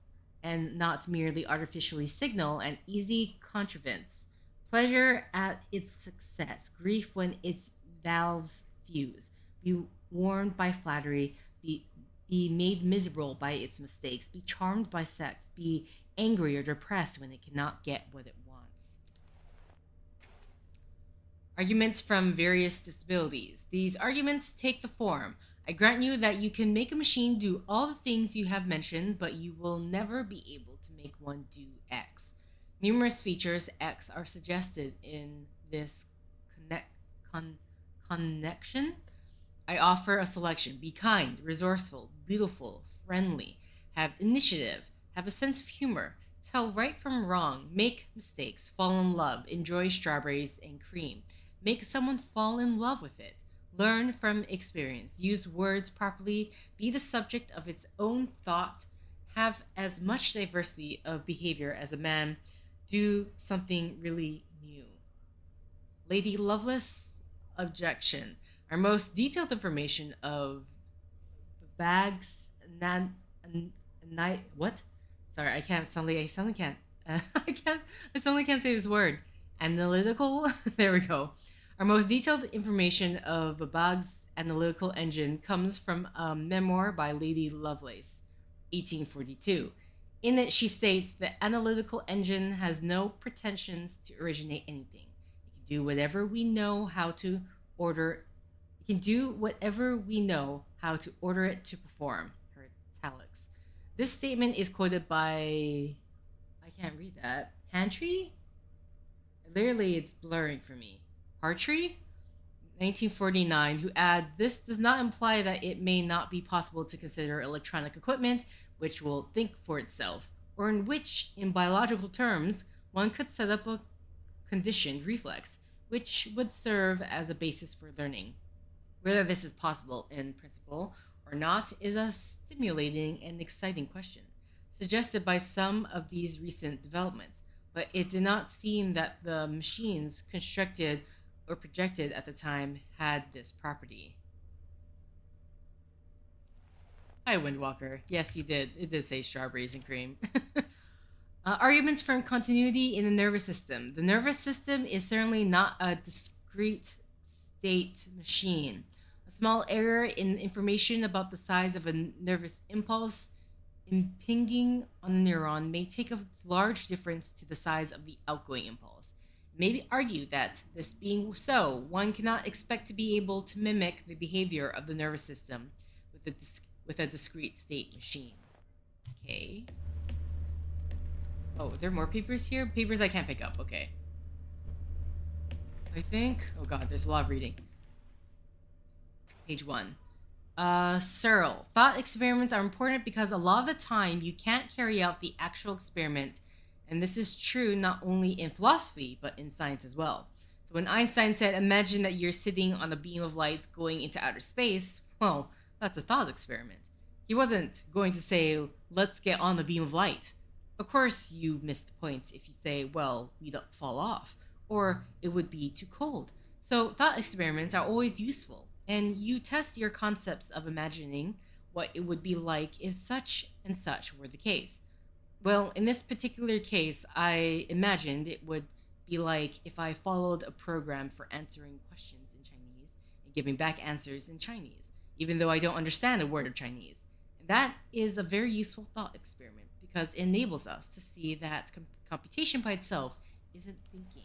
and not merely artificially signal an easy contrivance, pleasure at its success, grief when its valves fuse, be warmed by flattery, be made miserable by its mistakes, be charmed by sex, be angry or depressed when it cannot get what it wants. Arguments from various disabilities. These arguments take the form: I grant you that you can make a machine do all the things you have mentioned, but you will never be able to make one do X. Numerous features X are suggested in this connection. I offer a selection: be kind, resourceful, beautiful, friendly, have initiative, have a sense of humor, tell right from wrong, make mistakes, fall in love, enjoy strawberries and cream, make someone fall in love with it, learn from experience, use words properly, be the subject of its own thought, have as much diversity of behavior as a man, do something really new. Lady Lovelace objection. Our most detailed information of bags what? Sorry, I suddenly can't. I suddenly can't say this word. Analytical. There we go. Our most detailed information of Babbag's analytical engine comes from a memoir by Lady Lovelace, 1842. In it, she states the analytical engine has no pretensions to originate anything. It can do whatever we know how to order. It can do whatever we know how to order it to perform. Her italics. This statement is quoted by, I can't read that. Hantry? Literally, it's blurring for me. Hartree? 1949, who add, this does not imply that it may not be possible to consider electronic equipment which will think for itself, or in which, in biological terms, one could set up a conditioned reflex, which would serve as a basis for learning. Whether this is possible in principle or not is a stimulating and exciting question, suggested by some of these recent developments, but it did not seem that the machines constructed or projected at the time had this property. Hi, Windwalker. Yes, you did. It did say strawberries and cream. Arguments from continuity in the nervous system. The nervous system is certainly not a discrete state machine. A small error in information about the size of a nervous impulse impinging on a neuron may take a large difference to the size of the outgoing impulse. It may be argued that, this being so, one cannot expect to be able to mimic the behavior of the nervous system with a discrete state machine. Okay. Oh, are there more papers here? Papers I can't pick up. Okay. I think... Oh god, there's a lot of reading. Page 1. Searle. Thought experiments are important because a lot of the time you can't carry out the actual experiment, and this is true not only in philosophy, but in science as well. So when Einstein said, imagine that you're sitting on a beam of light going into outer space, well, that's a thought experiment. He wasn't going to say, let's get on the beam of light. Of course, you miss the point if you say, well, we'd fall off, or it would be too cold. So thought experiments are always useful, and you test your concepts of imagining what it would be like if such and such were the case. Well, in this particular case, I imagined it would be like if I followed a program for answering questions in Chinese and giving back answers in Chinese, even though I don't understand a word of Chinese. And that is a very useful thought experiment because it enables us to see that computation by itself isn't thinking.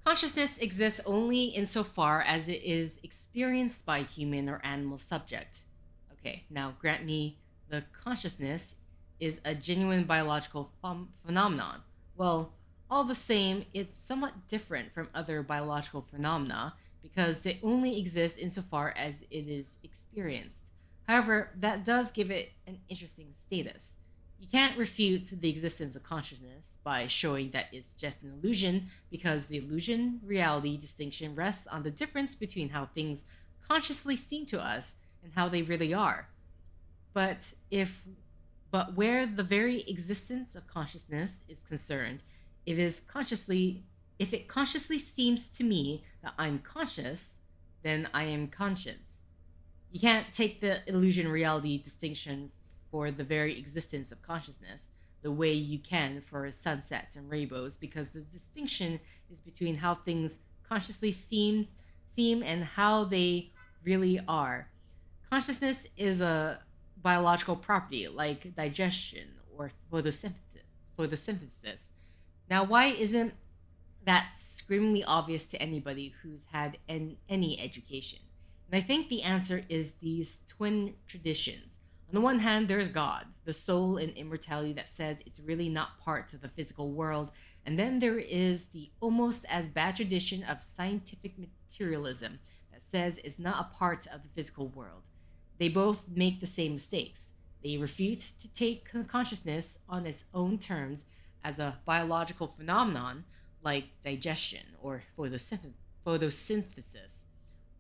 Consciousness exists only insofar as it is experienced by human or animal subject. Okay, now grant me the consciousness is a genuine biological phenomenon. Well, all the same, it's somewhat different from other biological phenomena because it only exists insofar as it is experienced. However, that does give it an interesting status. You can't refute the existence of consciousness by showing that it's just an illusion, because the illusion-reality distinction rests on the difference between how things consciously seem to us and how they really are. But where the very existence of consciousness is concerned, if it consciously seems to me that I'm conscious, then I am conscious. You can't take the illusion-reality distinction for the very existence of consciousness the way you can for sunsets and rainbows, because the distinction is between how things consciously seem and how they really are. Consciousness is a biological property like digestion or photosynthesis. Now, why isn't that screamingly obvious to anybody who's had any education? And I think the answer is these twin traditions. On the one hand, there's God, the soul and immortality that says it's really not part of the physical world. And then there is the almost as bad tradition of scientific materialism that says it's not a part of the physical world. They both make the same mistakes. They refute to take consciousness on its own terms as a biological phenomenon like digestion or photosynthesis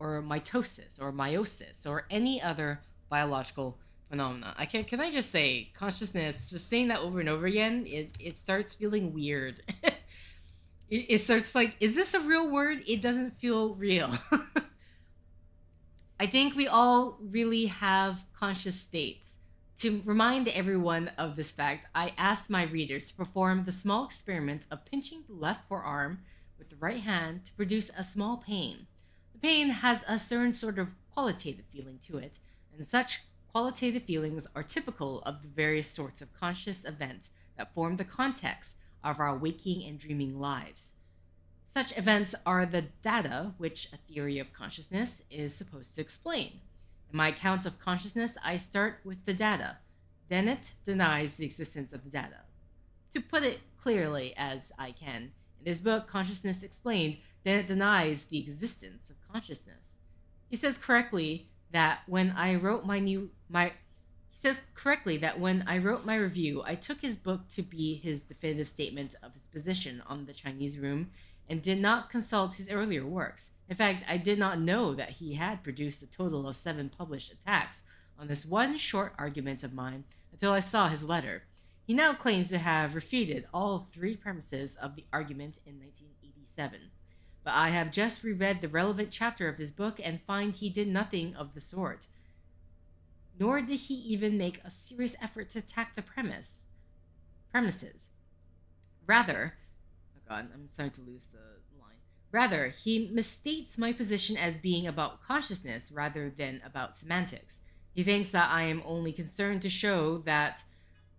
or mitosis or meiosis or any other biological phenomena. Can I just say, consciousness, just saying that over and over again, it starts feeling weird. it starts like, is this a real word? It doesn't feel real. I think we all really have conscious states. To remind everyone of this fact, I asked my readers to perform the small experiment of pinching the left forearm with the right hand to produce a small pain. The pain has a certain sort of qualitative feeling to it, and such qualitative feelings are typical of the various sorts of conscious events that form the context of our waking and dreaming lives. Such events are the data which a theory of consciousness is supposed to explain. In my account of consciousness, I start with the data. Dennett denies the existence of the data. To put it clearly as I can, In his book, Consciousness Explained, Dennett denies the existence of consciousness. He says correctly that when I wrote my review, I took his book to be his definitive statement of his position on the Chinese room and did not consult his earlier works. In fact, I did not know that he had produced a total of 7 published attacks on this one short argument of mine until I saw his letter. He now claims to have refuted all 3 premises of the argument in 1987. But I have just reread the relevant chapter of his book and find he did nothing of the sort. Nor did he even make a serious effort to attack the premises. Rather, oh god, I'm starting to lose the line. Rather, he misstates my position as being about consciousness rather than about semantics. He thinks that I am only concerned to show that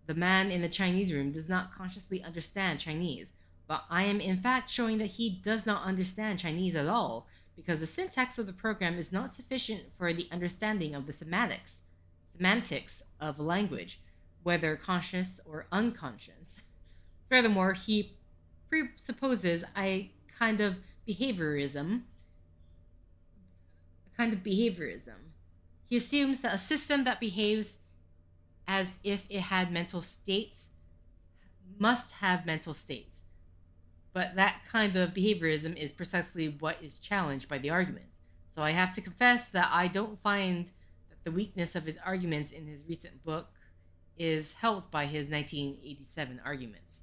the man in the Chinese room does not consciously understand Chinese, but I am in fact showing that he does not understand Chinese at all, because the syntax of the program is not sufficient for the understanding of the semantics of a language, whether conscious or unconscious. Furthermore, he presupposes a kind of behaviorism. He assumes that a system that behaves as if it had mental states must have mental states. But that kind of behaviorism is precisely what is challenged by the argument. So I have to confess that I don't find that the weakness of his arguments in his recent book is helped by his 1987 arguments.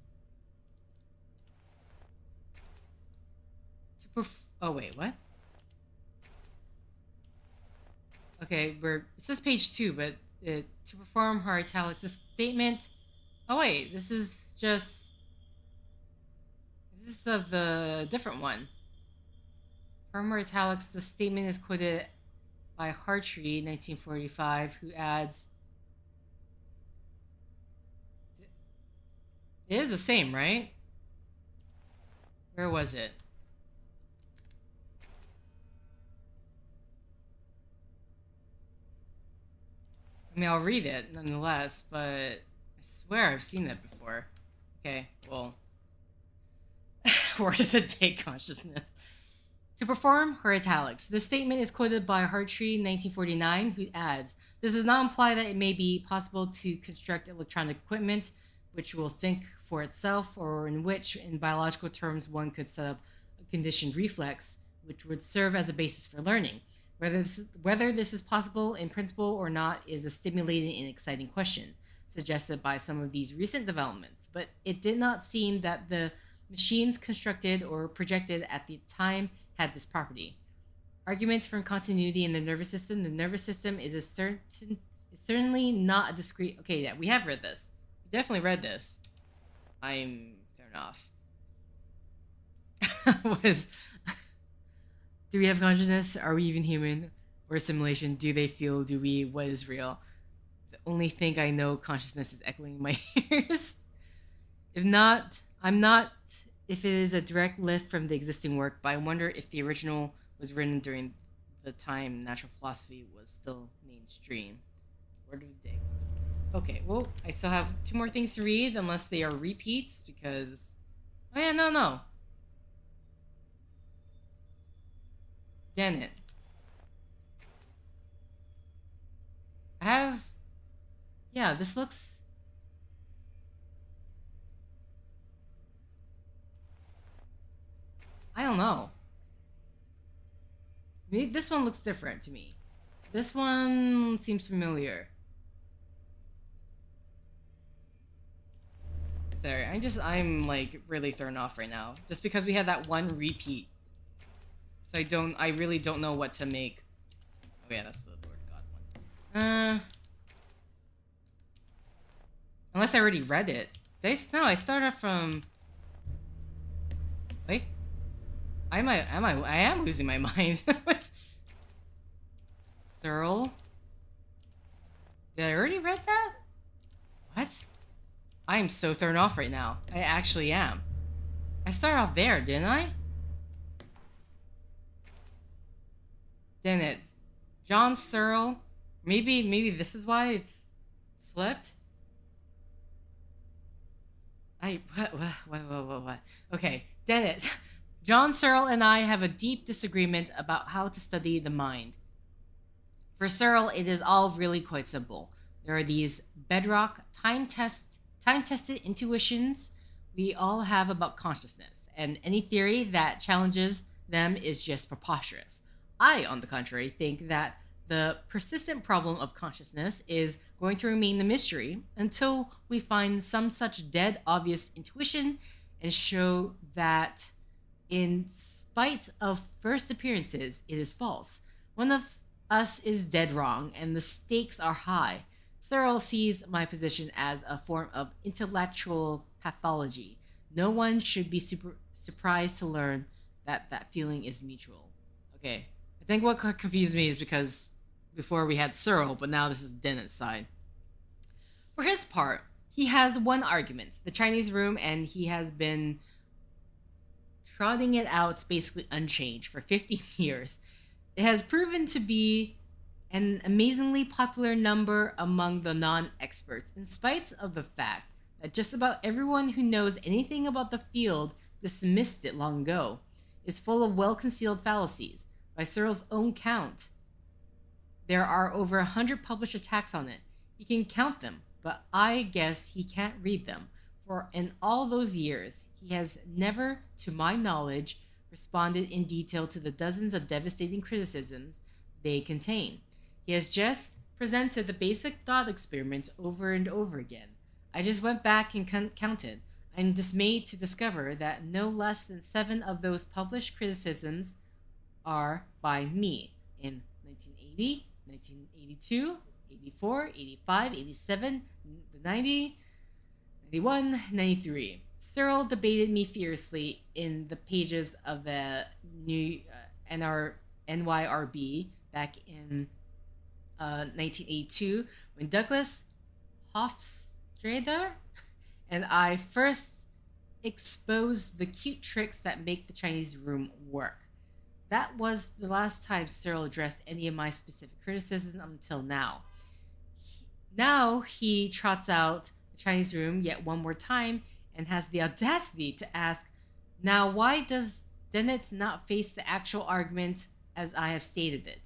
Oh wait, what? Okay, it says page 2, but to perform her italics, the statement. Oh wait, this is of the different one. From her italics, the statement is quoted by Hartree, 1945, who adds, it is the same, right? Where was it? I mean, I'll read it nonetheless, but I swear I've seen that before. Okay, well. Word of the day consciousness. To perform her italics, this statement is quoted by Hartree, 1949, who adds, this does not imply that it may be possible to construct electronic equipment which will think for itself, or in which, in biological terms, one could set up a conditioned reflex which would serve as a basis for learning. Whether this is possible in principle or not is a stimulating and exciting question, suggested by some of these recent developments, but it did not seem that the machines constructed or projected at the time had this property. Arguments from continuity in the nervous system. The nervous system is certainly not a discrete. Okay, yeah, we have read this. We definitely read this. I'm turned off. Do we have consciousness? Are we even human? Or simulation? Do they feel? Do we? What is real? The only thing I know consciousness is echoing in my ears. If not, I'm not if it is a direct lift from the existing work, but I wonder if the original was written during the time natural philosophy was still mainstream. Word of the day. Okay, well, I still have 2 more things to read, unless they are repeats, because... Oh yeah, no. Damn it. I have... Yeah, this looks... I don't know. Maybe this one looks different to me. This one seems familiar. Sorry, I'm like really thrown off right now. Just because we had that one repeat. So I really don't know what to make. Oh yeah, that's the Lord God one. Unless I already read it. No, I started off from... Wait. I am losing my mind. What? Searle? Did I already read that? What? I am so thrown off right now. I actually am. I started off there, didn't I? Didn't it? John Searle? Maybe this is why it's flipped? What? Okay, Dennett. John Searle and I have a deep disagreement about how to study the mind. For Searle, it is all really quite simple. There are these bedrock, time-tested intuitions we all have about consciousness, and any theory that challenges them is just preposterous. I, on the contrary, think that the persistent problem of consciousness is going to remain a mystery until we find some such dead obvious intuition and show that, in spite of first appearances, it is false. One of us is dead wrong, and the stakes are high. Searle sees my position as a form of intellectual pathology. No one should be surprised to learn that that feeling is mutual. Okay, I think what confused me is because before we had Searle, but now this is Dennett's side. For his part, he has one argument, the Chinese room, and he has been trotting it out basically unchanged for 15 years. It has proven to be an amazingly popular number among the non-experts, in spite of the fact that just about everyone who knows anything about the field dismissed it long ago. It's full of well-concealed fallacies. By Searle's own count, there are over 100 published attacks on it. He can count them, but I guess he can't read them. For in all those years, he has never, to my knowledge, responded in detail to the dozens of devastating criticisms they contain. He has just presented the basic thought experiment over and over again. I just went back and counted. I'm dismayed to discover that no less than 7 of those published criticisms are by me in 1980, 1982, 84, 85, 87, 90, 91, 93. Searle debated me fiercely in the pages of the new NYRB back in 1982 when Douglas Hofstadter and I first exposed the cute tricks that make the Chinese room work. That was the last time Searle addressed any of my specific criticisms until now. Now he trots out the Chinese room yet one more time and has the audacity to ask, now why does Dennett not face the actual argument as I have stated it?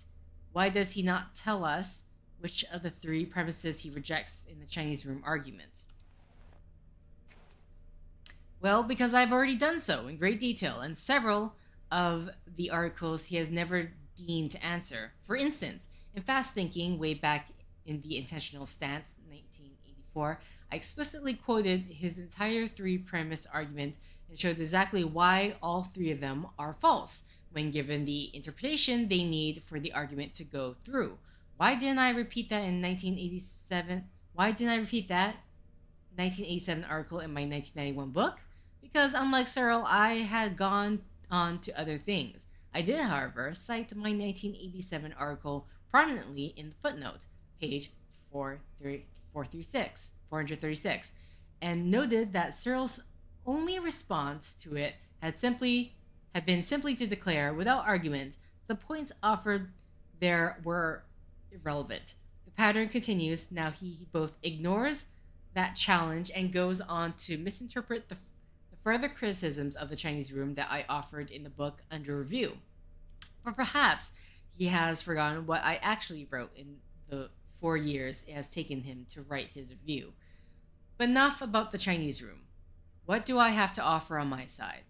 Why does he not tell us which of the 3 premises he rejects in the Chinese room argument? Well, because I've already done so in great detail, and several of the articles he has never deigned to answer. For instance, in Fast Thinking, way back in the Intentional Stance, 1984, I explicitly quoted his entire 3-premise argument and showed exactly why all 3 of them are false, when given the interpretation they need for the argument to go through. Why didn't I repeat that in 1987? Why didn't I repeat that 1987 article in my 1991 book? Because unlike Searle, I had gone on to other things. I did, however, cite my 1987 article prominently in the footnote, page 436, and noted that Searle's only response to it had been simply to declare, without argument, the points offered there were irrelevant. The pattern continues. Now he both ignores that challenge and goes on to misinterpret the further criticisms of the Chinese room that I offered in the book under review. But perhaps he has forgotten what I actually wrote in the 4 years it has taken him to write his review. But enough about the Chinese room. What do I have to offer on my side?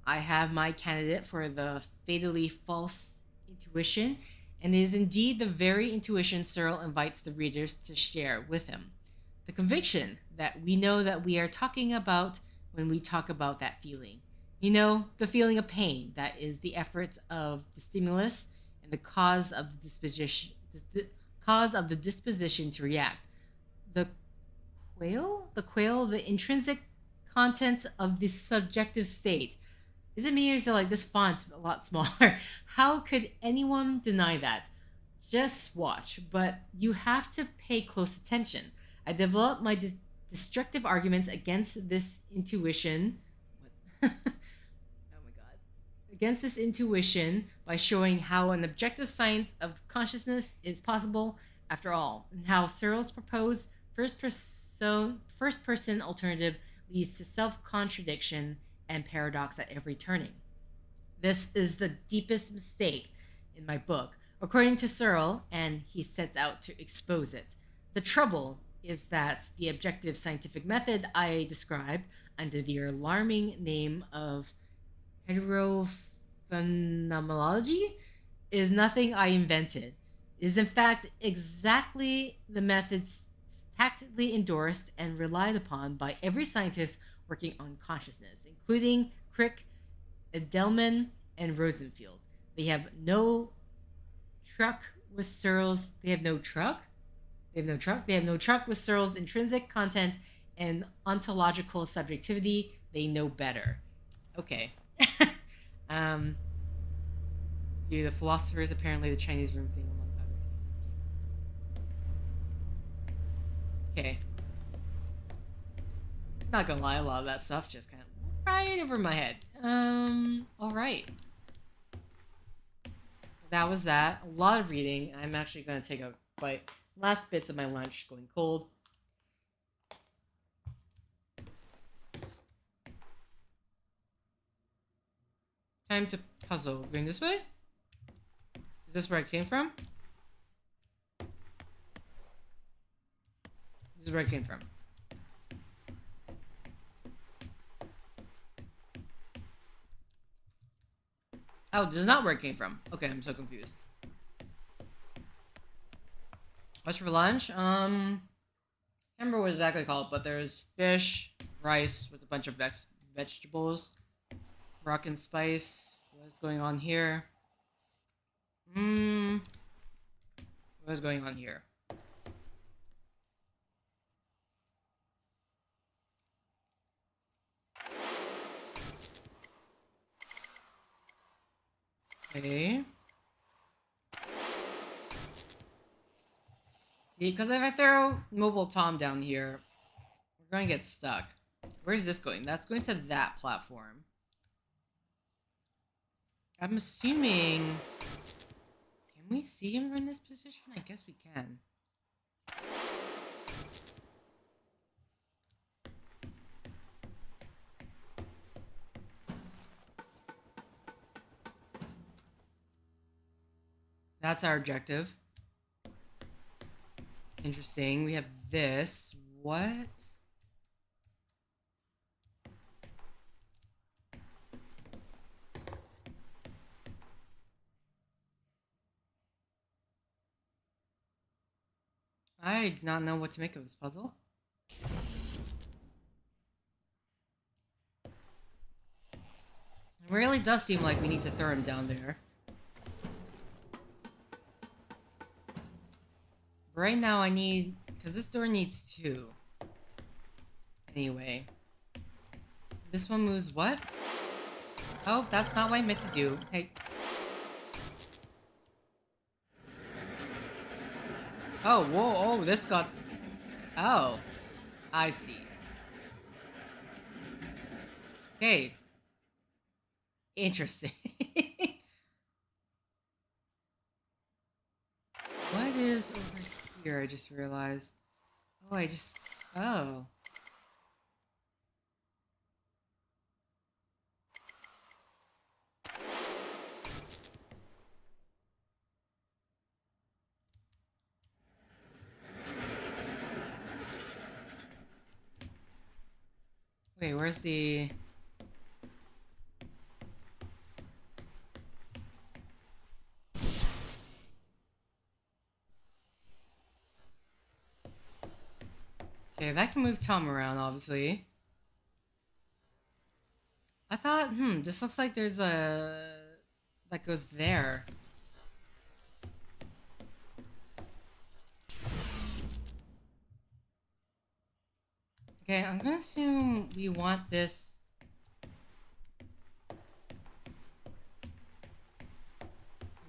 I have my candidate for the fatally false intuition, and it is indeed the very intuition Searle invites the readers to share with him. The conviction that we know that we are talking about when we talk about that feeling. You know, the feeling of pain that is the effort of the stimulus and the cause of the disposition to react. The intrinsic content of the subjective state. Is it me or is it like this font's a lot smaller? How could anyone deny that? Just watch, but you have to pay close attention. I developed my destructive arguments against this intuition. Oh my god. Against this intuition by showing how an objective science of consciousness is possible after all, and how Searle's proposed first person alternative leads to self-contradiction and paradox at every turning. This is the deepest mistake in my book, according to Searle, and he sets out to expose it. The trouble is that the objective scientific method I described under the alarming name of heterophenomenology is nothing I invented. It is in fact exactly the methods tactically endorsed and relied upon by every scientist working on consciousness, including Crick, Edelman, and Rosenfield. They have no truck with Searle's. They have no truck. They have no truck. They have no truck with Searle's intrinsic content and ontological subjectivity. They know better. Okay. Dude, the philosopher is apparently the Chinese room thing, among other things. Okay. Not gonna lie, a lot of that stuff just kind of right over my head. Alright. That was that. A lot of reading. I'm actually gonna take a bite. Last bits of my lunch going cold. Time to puzzle. Going this way? Is this where I came from? This is where I came from. Oh, this is not where it came from. Okay, I'm so confused. What's for lunch? I can't remember what exactly called, but there's fish, rice with a bunch of vegetables, rock and spice. What's going on here? What's going on here? Okay. See, because if I throw Mobile Tom down here, we're going to get stuck. Where's this going? That's going to that platform. I'm assuming... Can we see him from this position? I guess we can. That's our objective. Interesting. We have this. What? I do not know what to make of this puzzle. It really does seem like we need to throw him down there. Right now I need... Because this door needs 2. Anyway. This one moves what? Oh, that's not what I meant to do. Hey. Oh, whoa, oh, this got... Oh. I see. Okay. Interesting. What is over here? I just realized. Oh, Oh. Wait, where's the... Okay, that can move Tom around, obviously. I thought, this looks like there's a... that goes there. Okay, I'm gonna assume we want this... We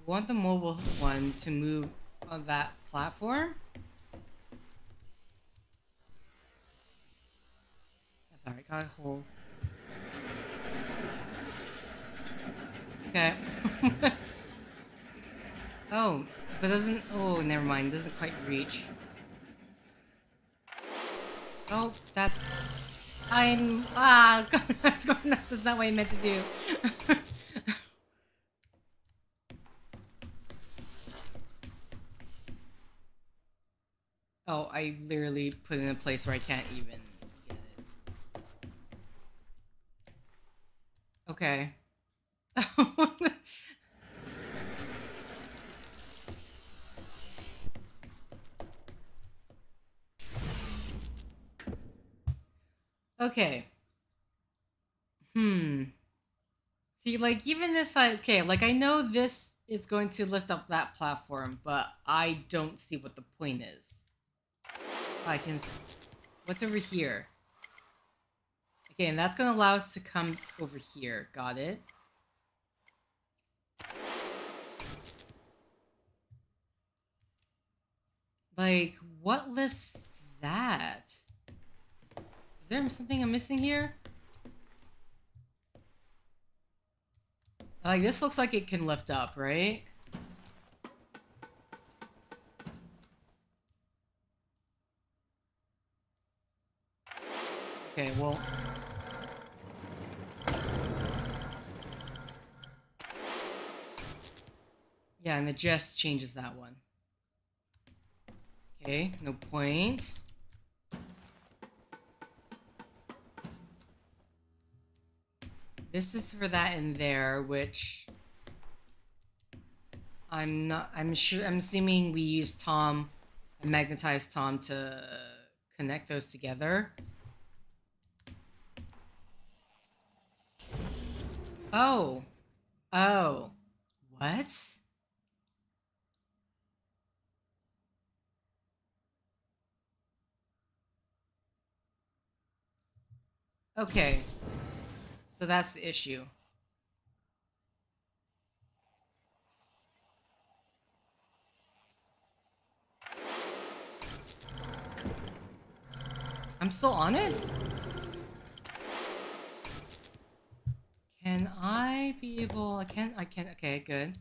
want the mobile one to move on that platform. Sorry, got a hole. Okay. Oh, but doesn't... Oh, never mind. Doesn't quite reach. Oh, that's... That's not what I meant to do. Oh, I literally put it in a place where I can't even get it. Okay. Okay. See, like, even if like, I know this is going to lift up that platform, but I don't see what the point is. I can... What's over here? Okay, and that's gonna allow us to come over here. Got it. Like, what lifts that? Is there something I'm missing here? Like, this looks like it can lift up, right? Okay, well... Yeah, and it just changes that one. Okay, no point. This is for that in there, which... I'm assuming we use Tom, and magnetize Tom to connect those together. Oh. Oh. What? Okay. So that's the issue. I'm still on it? Can I be able... I can't... Okay, good.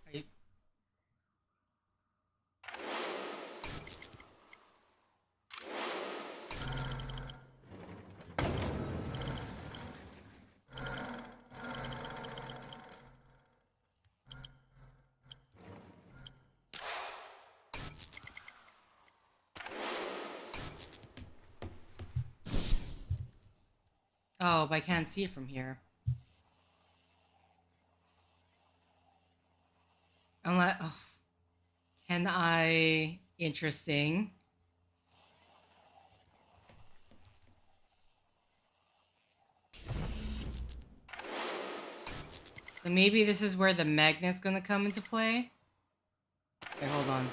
Are you... Oh, but I can't see it from here. Unless... Oh. Can I... Interesting. So maybe this is where the magnet's gonna come into play? Okay, hold on.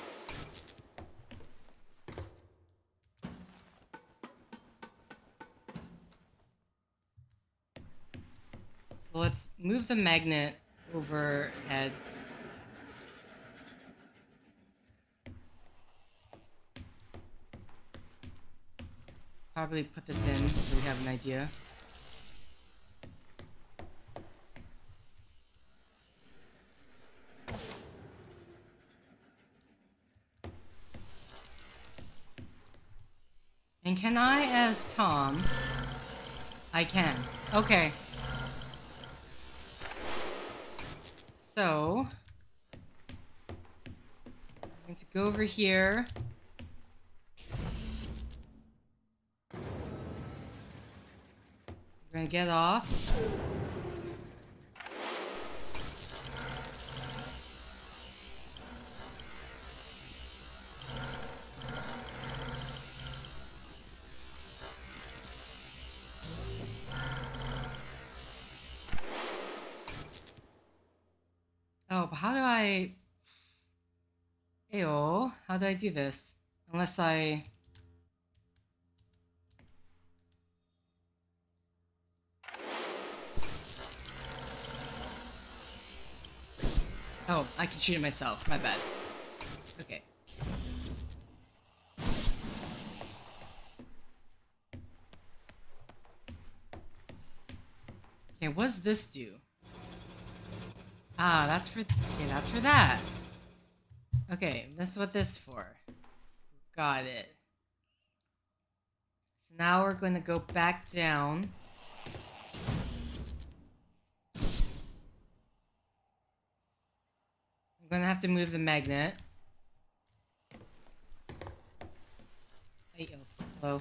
So let's move the magnet overhead. Probably put this in so we have an idea. And can I, as Tom... I can. Okay. So... I'm going to go over here. We're gonna get off. Oh, but how do I... Ayo, how do I do this? Unless I... Oh, I can shoot it myself. My bad. Okay. Okay, what does this do? Ah, that's for... Okay, that's for that. Okay, that's what this is for. Got it. So Now we're going to go back down. I'm going to have to move the magnet. Hey, oh, hello.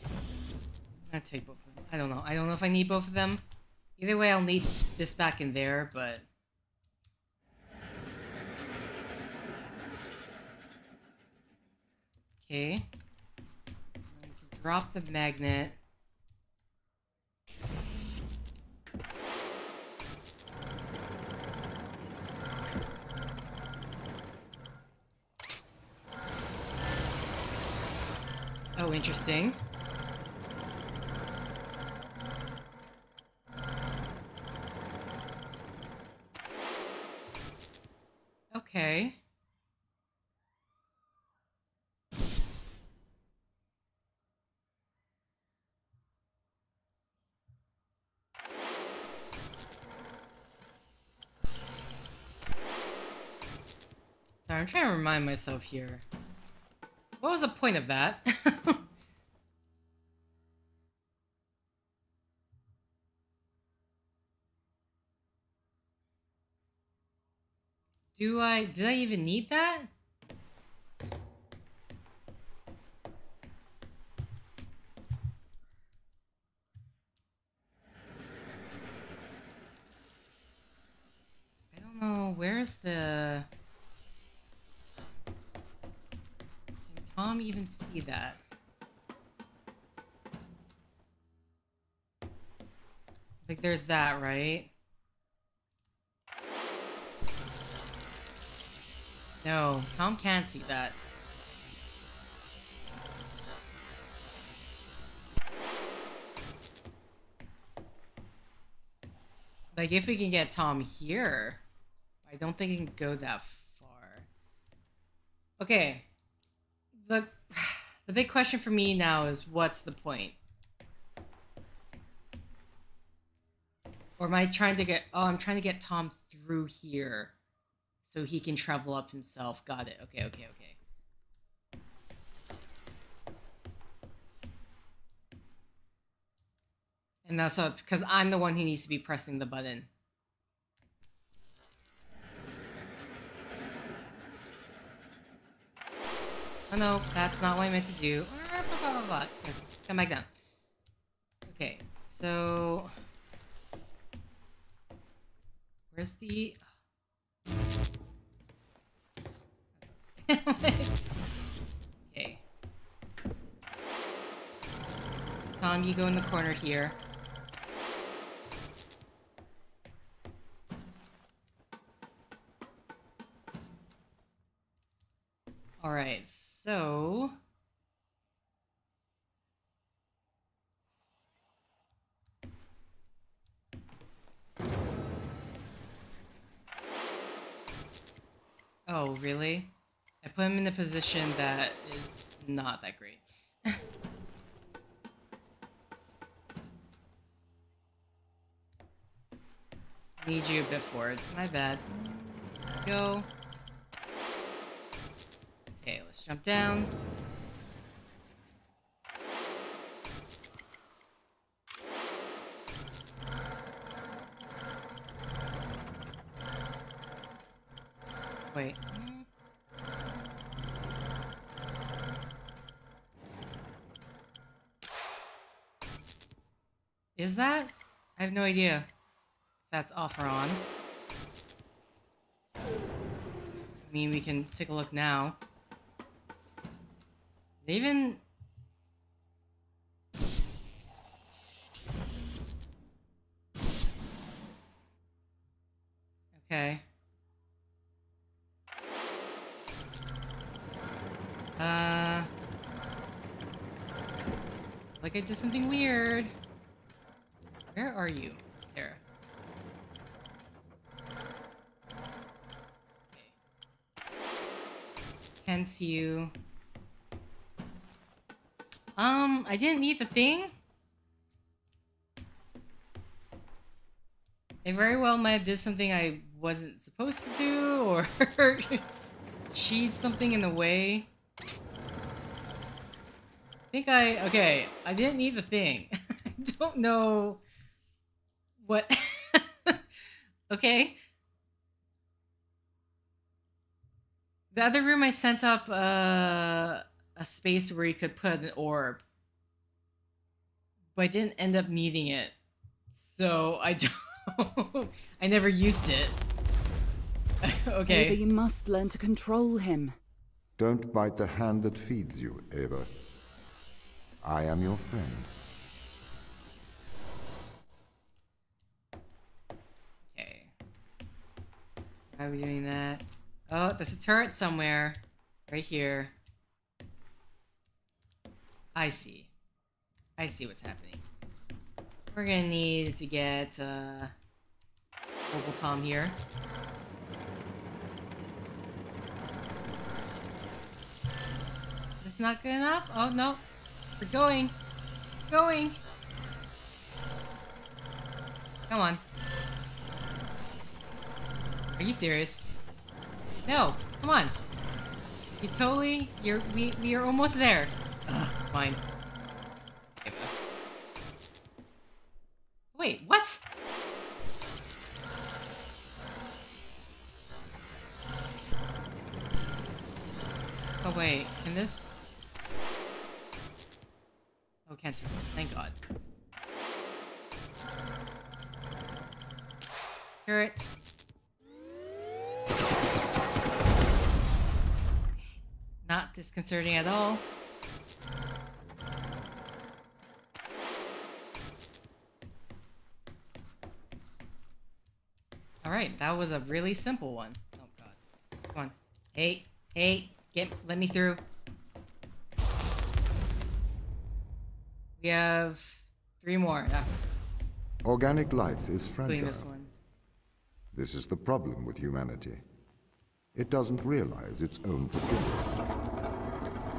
I'm gonna take both of them. I don't know. I don't know if I need both of them. Either way, I'll need this back in there, but... Okay. We can drop the magnet. Oh, interesting. Okay. Sorry, I'm trying to remind myself here. What was the point of that? Did I even need that? I don't know, where's the... Can Tom even see that? Like, there's that, right? No, Tom can't see that. Like, if we can get Tom here, I don't think it can go that far. Okay. The big question for me now is, what's the point? Or am I trying to get... Oh, I'm trying to get Tom through here so he can travel up himself. Got it. Okay, okay, okay. And that's so because I'm the one who needs to be pressing the button. Oh no, that's not what I meant to do. Come back down. Okay, so... Where's the... Okay. Tom, you go in the corner here. Alright, so... Oh, really? I put him in a position that is not that great. Need you a bit forward. My bad. Go. Okay, let's jump down. Wait. Is that? I have no idea if that's off or on. I mean, we can take a look now. They even... Okay. Like I did something weird. Where are you, Sarah? Okay. Can't see you. I didn't need the thing? I very well might have did something I wasn't supposed to do, or cheese something in the way. Okay, I didn't need the thing. I don't know what. Okay. The other room I sent up a space where you could put an orb, but I didn't end up needing it, so I don't. I never used it. Okay. Ava, you must learn to control him. Don't bite the hand that feeds you, Ava. I am your friend. Okay. Why are we doing that? Oh, there's a turret somewhere. Right here. I see. I see what's happening. We're gonna need to get Mobile Tom here. Is this not good enough? Oh no. We're going. Going. Come on. Are you serious? No, come on. We are almost there. Ugh, fine. Okay, wait, what? Oh wait, can this? Oh, can't turn. Thank God. Turret. Not disconcerting at all. Alright, that was a really simple one. Oh god. Come on. Hey, let me through. We have 3 more. Ah, Organic life is including fragile. this one. This is the problem with humanity. It doesn't realize its own fragility.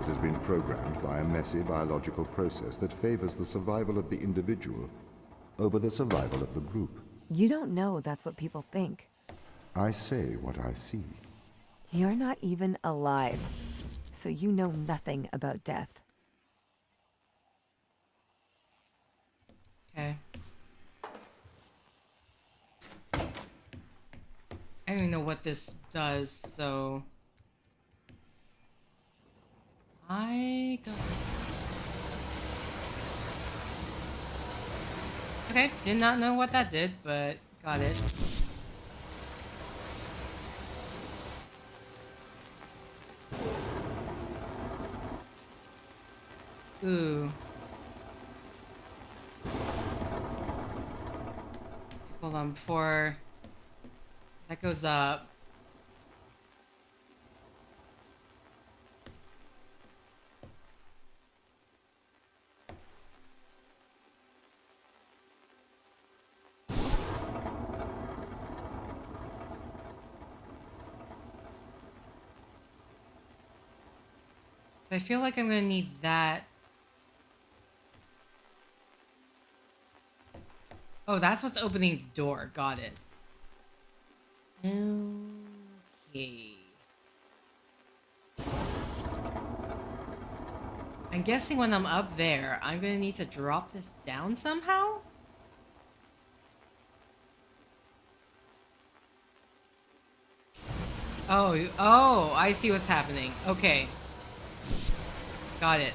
It has been programmed by a messy biological process that favors the survival of the individual over the survival of the group. You don't know that's what people think. I say what I see. You're not even alive, so you know nothing about death. Okay. I don't even know what this does, so... I go... Okay, did not know what that did, but got it. Ooh. Hold on, before that goes up. So I feel like I'm gonna need that. Oh, that's what's opening the door. Got it. Okay. I'm guessing when I'm up there, I'm gonna need to drop this down somehow? Oh, I see what's happening. Okay. Got it.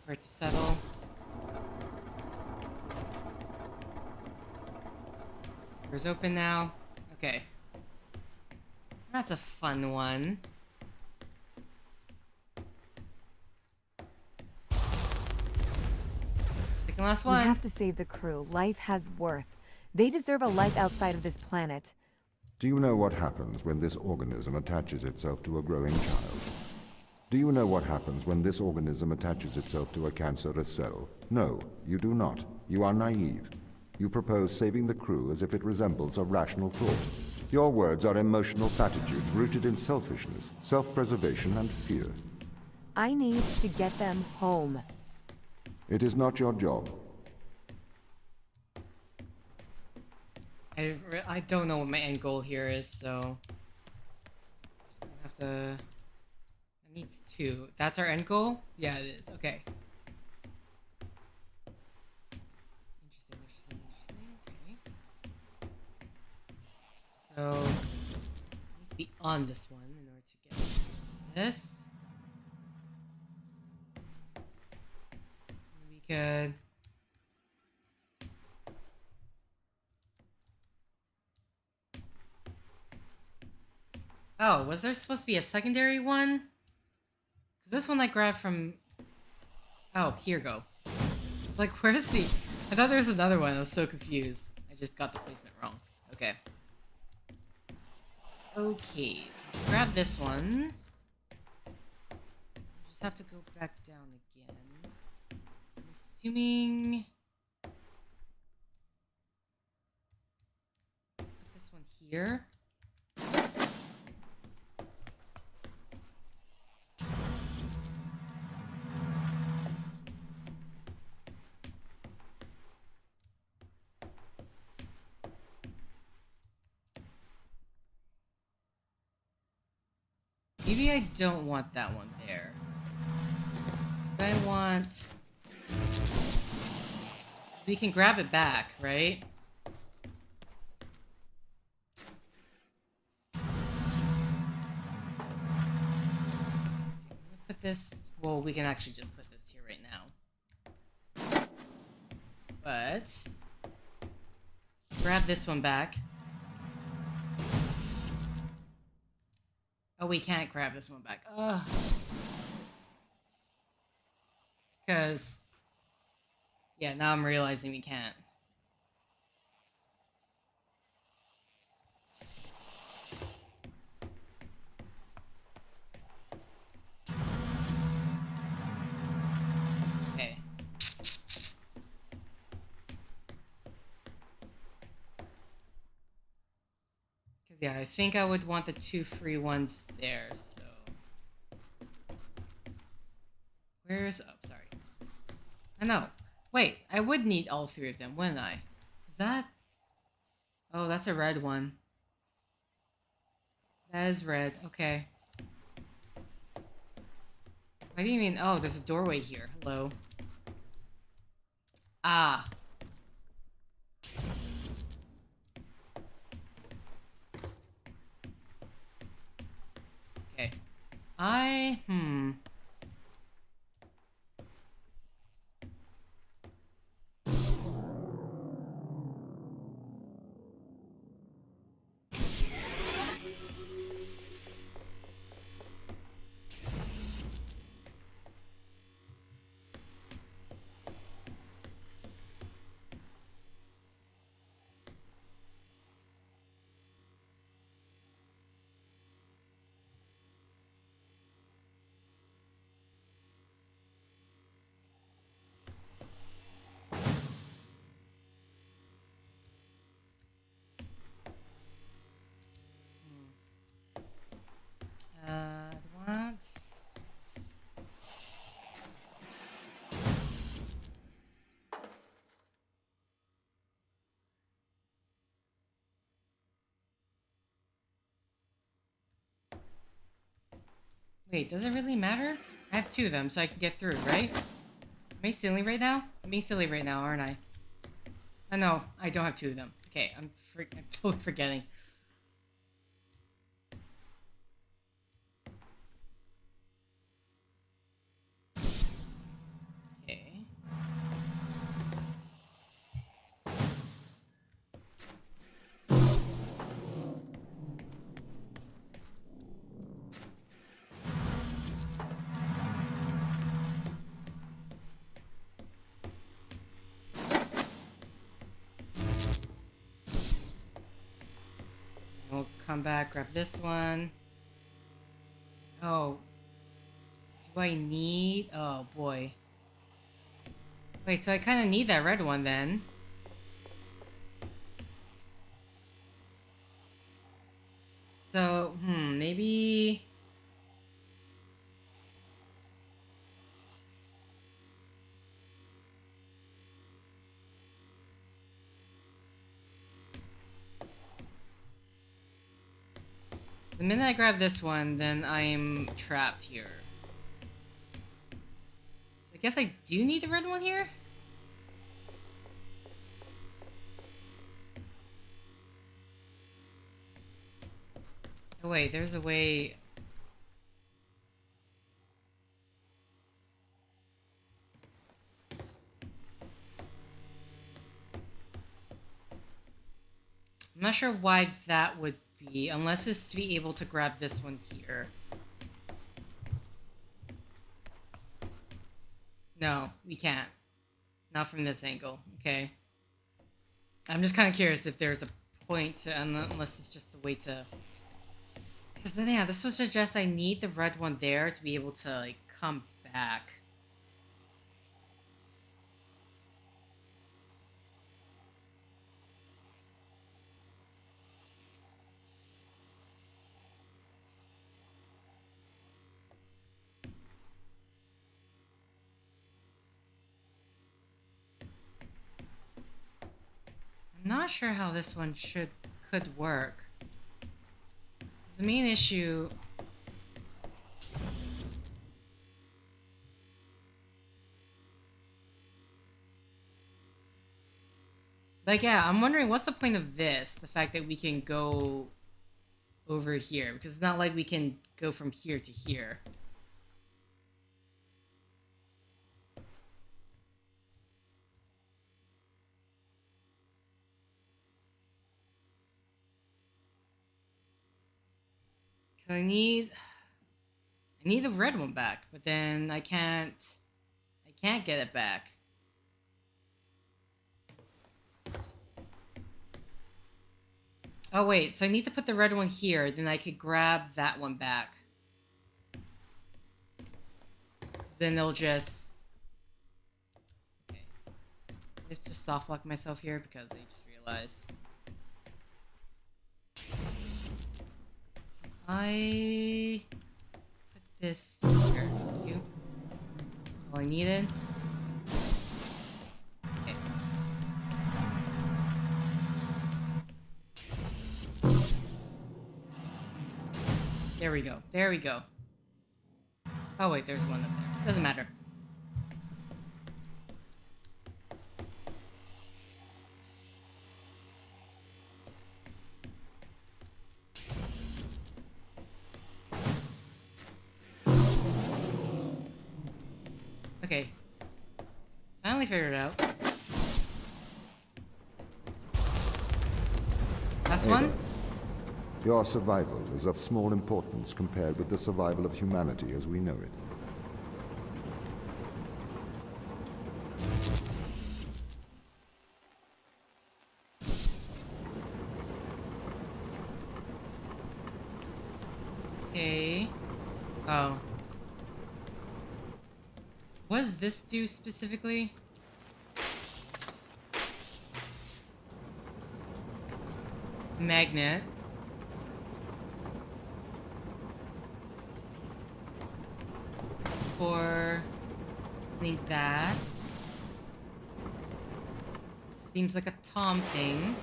For it to settle. Door's open now. Okay. That's a fun one. Second last We one. have to save the crew. Life has worth. They deserve a life outside of this planet. Do you know what happens when this organism attaches itself to a growing child? Do you know what happens when this organism attaches itself to a cancerous cell? No, you do not. You are naive. You propose saving the crew as if it resembles a rational thought. Your words are emotional platitudes rooted in selfishness, self-preservation, and fear. I need to get them home. It is not your job. I don't know what my end goal here is, so I have to. I need 2. That's our end goal? Yeah, it is. Okay. Interesting. Okay. So it needs to be on this one in order to get this. We could. Oh, was there supposed to be a secondary one? 'Cause this one I grabbed from... Oh, here go. Like, where's the... I thought there was another one. I was so confused. I just got the placement wrong. Okay. Okay, so grab this one. Just have to go back down again. I'm assuming... Put this one here. Maybe I don't want that one there. I want... We can grab it back, right? Put this... Well, we can actually just put this here right now. But... Grab this one back. Oh, we can't grab this one back. Ugh. Because... Yeah, now I'm realizing we can't. Okay. Because, yeah, I think I would want the 2 free ones there, so... Where's... Oh, sorry. I know. Wait, I would need all 3 of them, wouldn't I? Is that... Oh, that's a red one. That is red. Okay. What do you mean? Oh, there's a doorway here. Hello. Ah. Okay. What? Wait, does it really matter? I have 2 of them, so I can get through, right? Am I silly right now? I'm being silly right now, aren't I? Oh no, I don't have 2 of them. Okay, I'm totally forgetting. Okay. come back, grab this one. Oh. Do I need... Oh, boy. Wait, so I kind of need that red one, then. So, maybe... The minute I grab this one, then I'm trapped here. So I guess I do need the red one here? Oh wait, there's a way... I'm not sure why that would be, unless it's to be able to grab this one here. No, we can't. Not from this angle, okay. I'm just kind of curious if there's a point to, unless it's just a way to... Because then, yeah, this would suggest I need the red one there to be able to, like, come back. I'm not sure how this one could work. The main issue... Like, yeah, I'm wondering what's the point of this? The fact that we can go over here. Because it's not like we can go from here to here. Because I need the red one back. But then I can't get it back. Oh wait, so I need to put the red one here, then I could grab that one back. Then they'll just... Okay. Let's just soft lock myself here because I just realized. I put this here. Thank you. That's all I needed. Okay. There we go. There we go. Oh wait, there's one up there. Doesn't matter. Okay. Finally figured it out. Last one? Your survival is of small importance compared with the survival of humanity as we know it. Okay. Oh. What does this do specifically? Magnet. Or I think that seems like a Tom thing.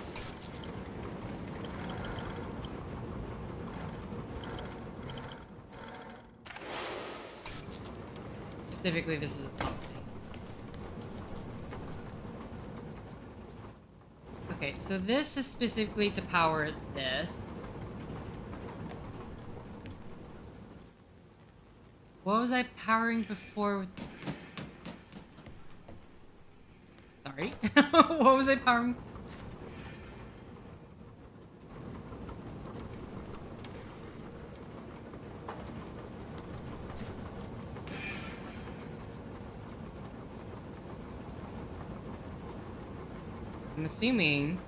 Specifically, this is a Tom thing. Okay, so this is specifically to power this. What was I powering before? Sorry. What was I powering? I'm assuming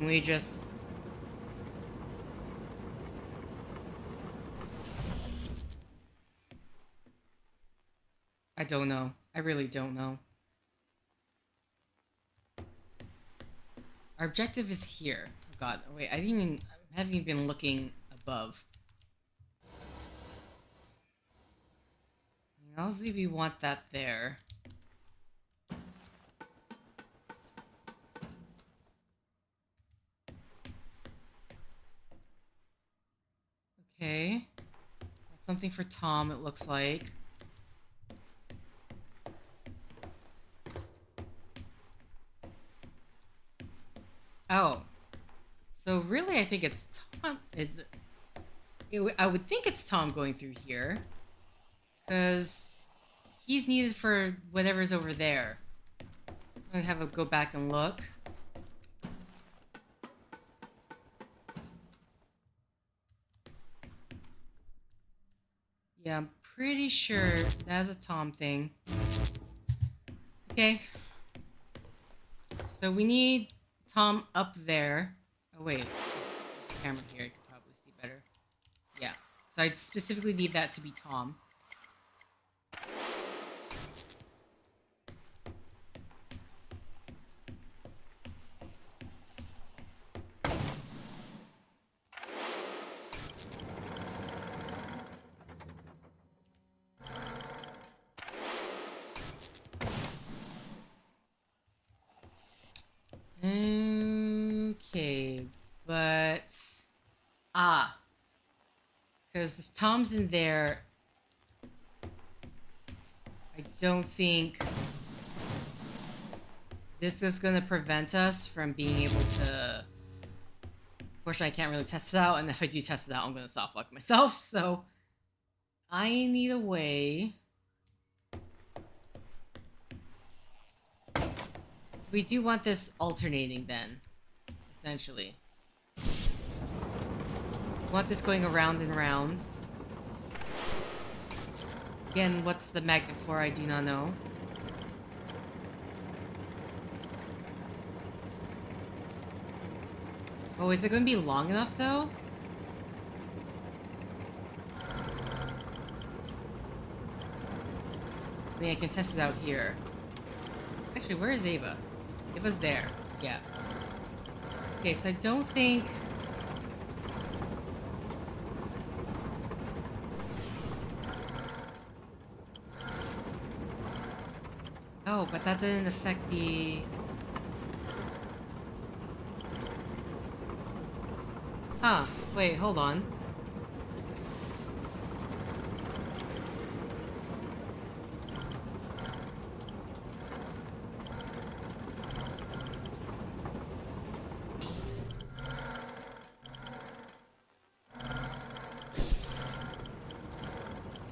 we just... I don't know. I really don't know. Our objective is here. Oh god, wait, I haven't even been looking above. Obviously we want that there. Okay. That's something for Tom, it looks like. Oh. So really, I think it's Tom. I would think it's Tom going through here. Because he's needed for whatever's over there. I'm gonna have a go back and look. Yeah, I'm pretty sure that's a Tom thing. Okay. So we need Tom up there. Oh wait, camera here, I could probably see better. Yeah, so I specifically need that to be Tom. Okay, but because if Tom's in there, I don't think this is gonna prevent us from being able to. Unfortunately, I can't really test it out, and if I do test it out, I'm gonna soft lock myself. So I need a way. So we do want this alternating then, essentially. We want this going around and around. Again, what's the magnet for? I do not know. Oh, is it going to be long enough, though? I mean, I can test it out here. Actually, where is Ava? Ava's there. Yeah. Okay, so I don't think... Oh, but that didn't affect the... Huh. Wait, hold on.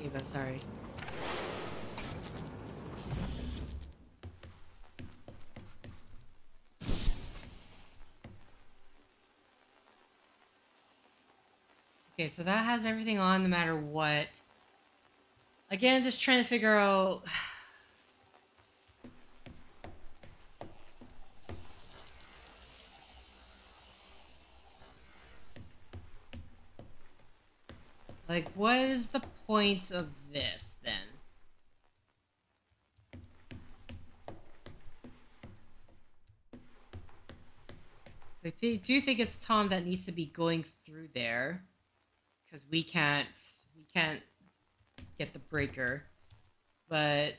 Ava, sorry. Okay, so that has everything on no matter what. Again, just trying to figure out... Like, what is the point of this, then? I do think it's Tom that needs to be going through there. Because we can't get the breaker. But...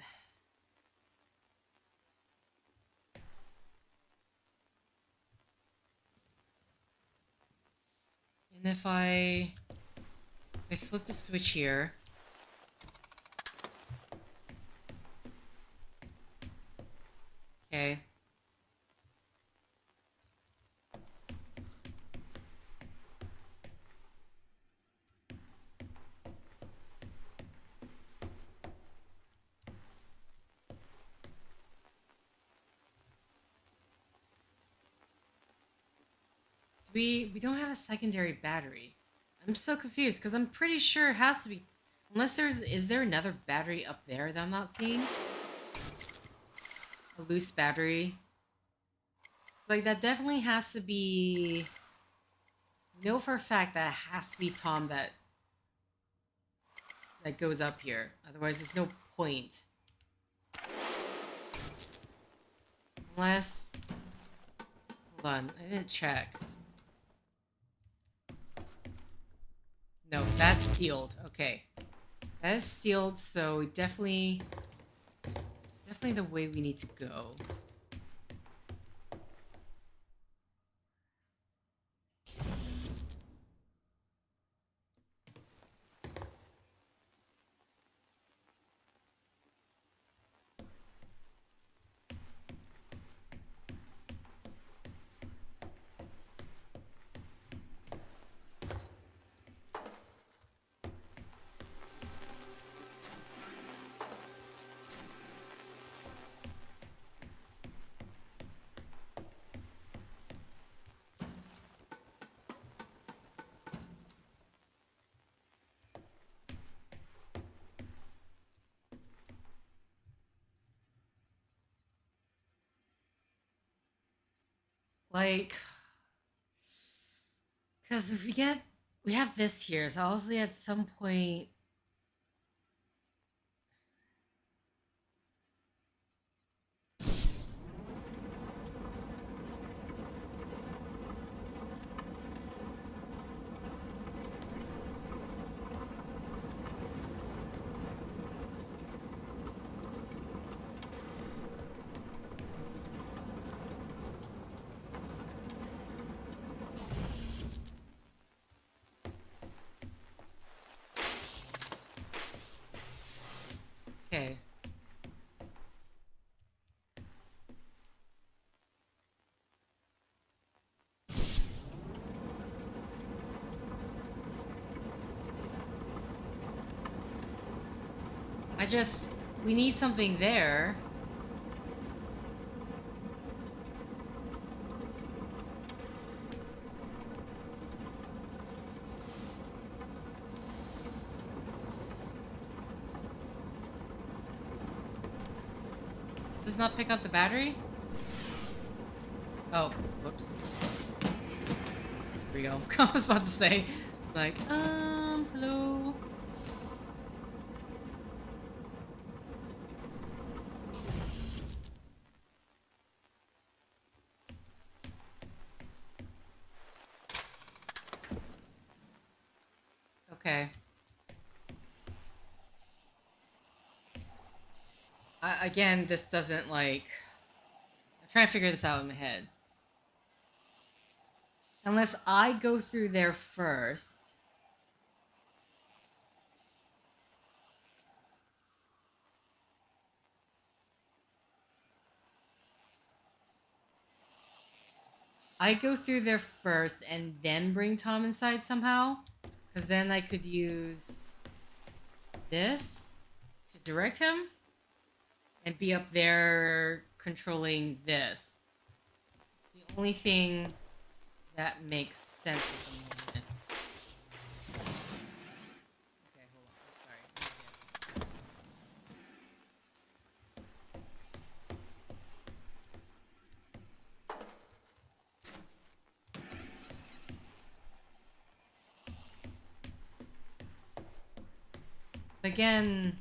And if I flip the switch here... Okay. We don't have a secondary battery. I'm so confused because I'm pretty sure it has to be, unless is there another battery up there that I'm not seeing? A loose battery. Like that definitely has to be. We know for a fact that it has to be Tom that goes up here. Otherwise, there's no point. Unless... Hold on, I didn't check. No, that's sealed. Okay. That is sealed, so definitely... It's definitely the way we need to go. Like... Because if we have this here, so obviously at some point... Okay. We need something there. Does this not pick up the battery? Oh, whoops. Here we go. I was about to say, like, hello? Okay. Again, this doesn't, like... I'm trying to figure this out in my head. Unless I go through there first. I go through there first and then bring Tom inside somehow. Because then I could use this to direct him and be up there controlling this. It's the only thing that makes sense at the moment. Okay, hold on. Sorry. Again,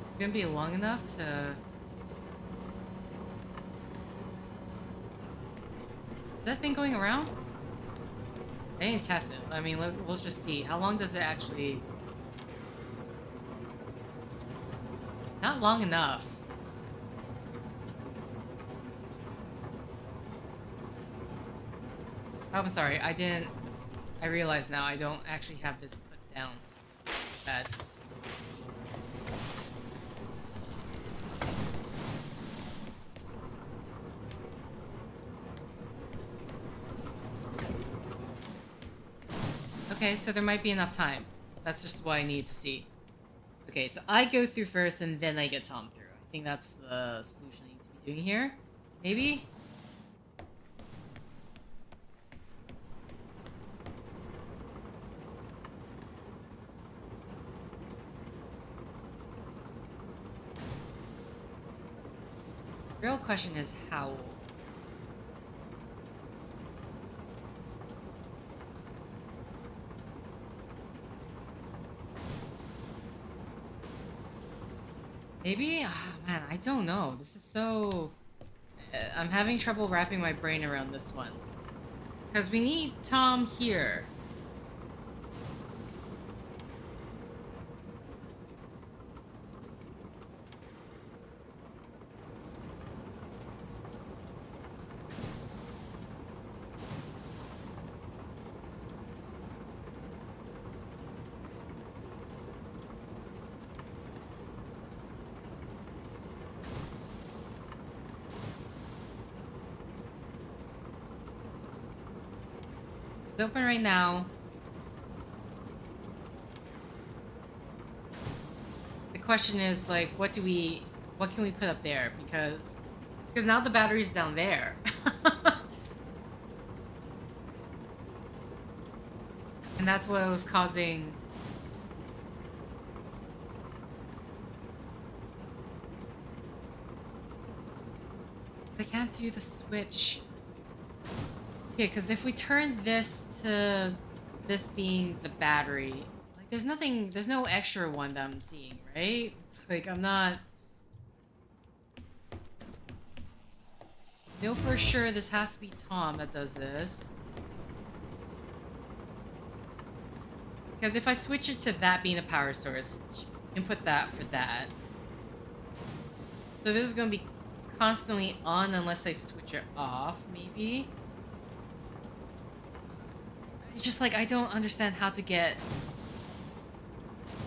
it's gonna be long enough to... Is that thing going around? I didn't test it. I mean, we'll just see. How long does it actually... Not long enough. Oh, I'm sorry. I realize now I don't actually have this put down. Bad. Okay, so there might be enough time. That's just what I need to see. Okay, so I go through first and then I get Tom through. I think that's the solution I need to be doing here. Maybe? real question is how. Maybe? Ah, man, I don't know. This is so... I'm having trouble wrapping my brain around this one. Because we need Tom here. It's open right now. The question is like, what can we put up there? Because now the battery's down there. And that's what was causing. I can't do the switch. Okay, because if we turn this to this being the battery, like there's no extra one that I'm seeing, right? Like I'm not... know for sure this has to be Tom that does this. Because if I switch it to that being the power source, input that for that. So this is going to be constantly on unless I switch it off, maybe? It's just like, I don't understand how to get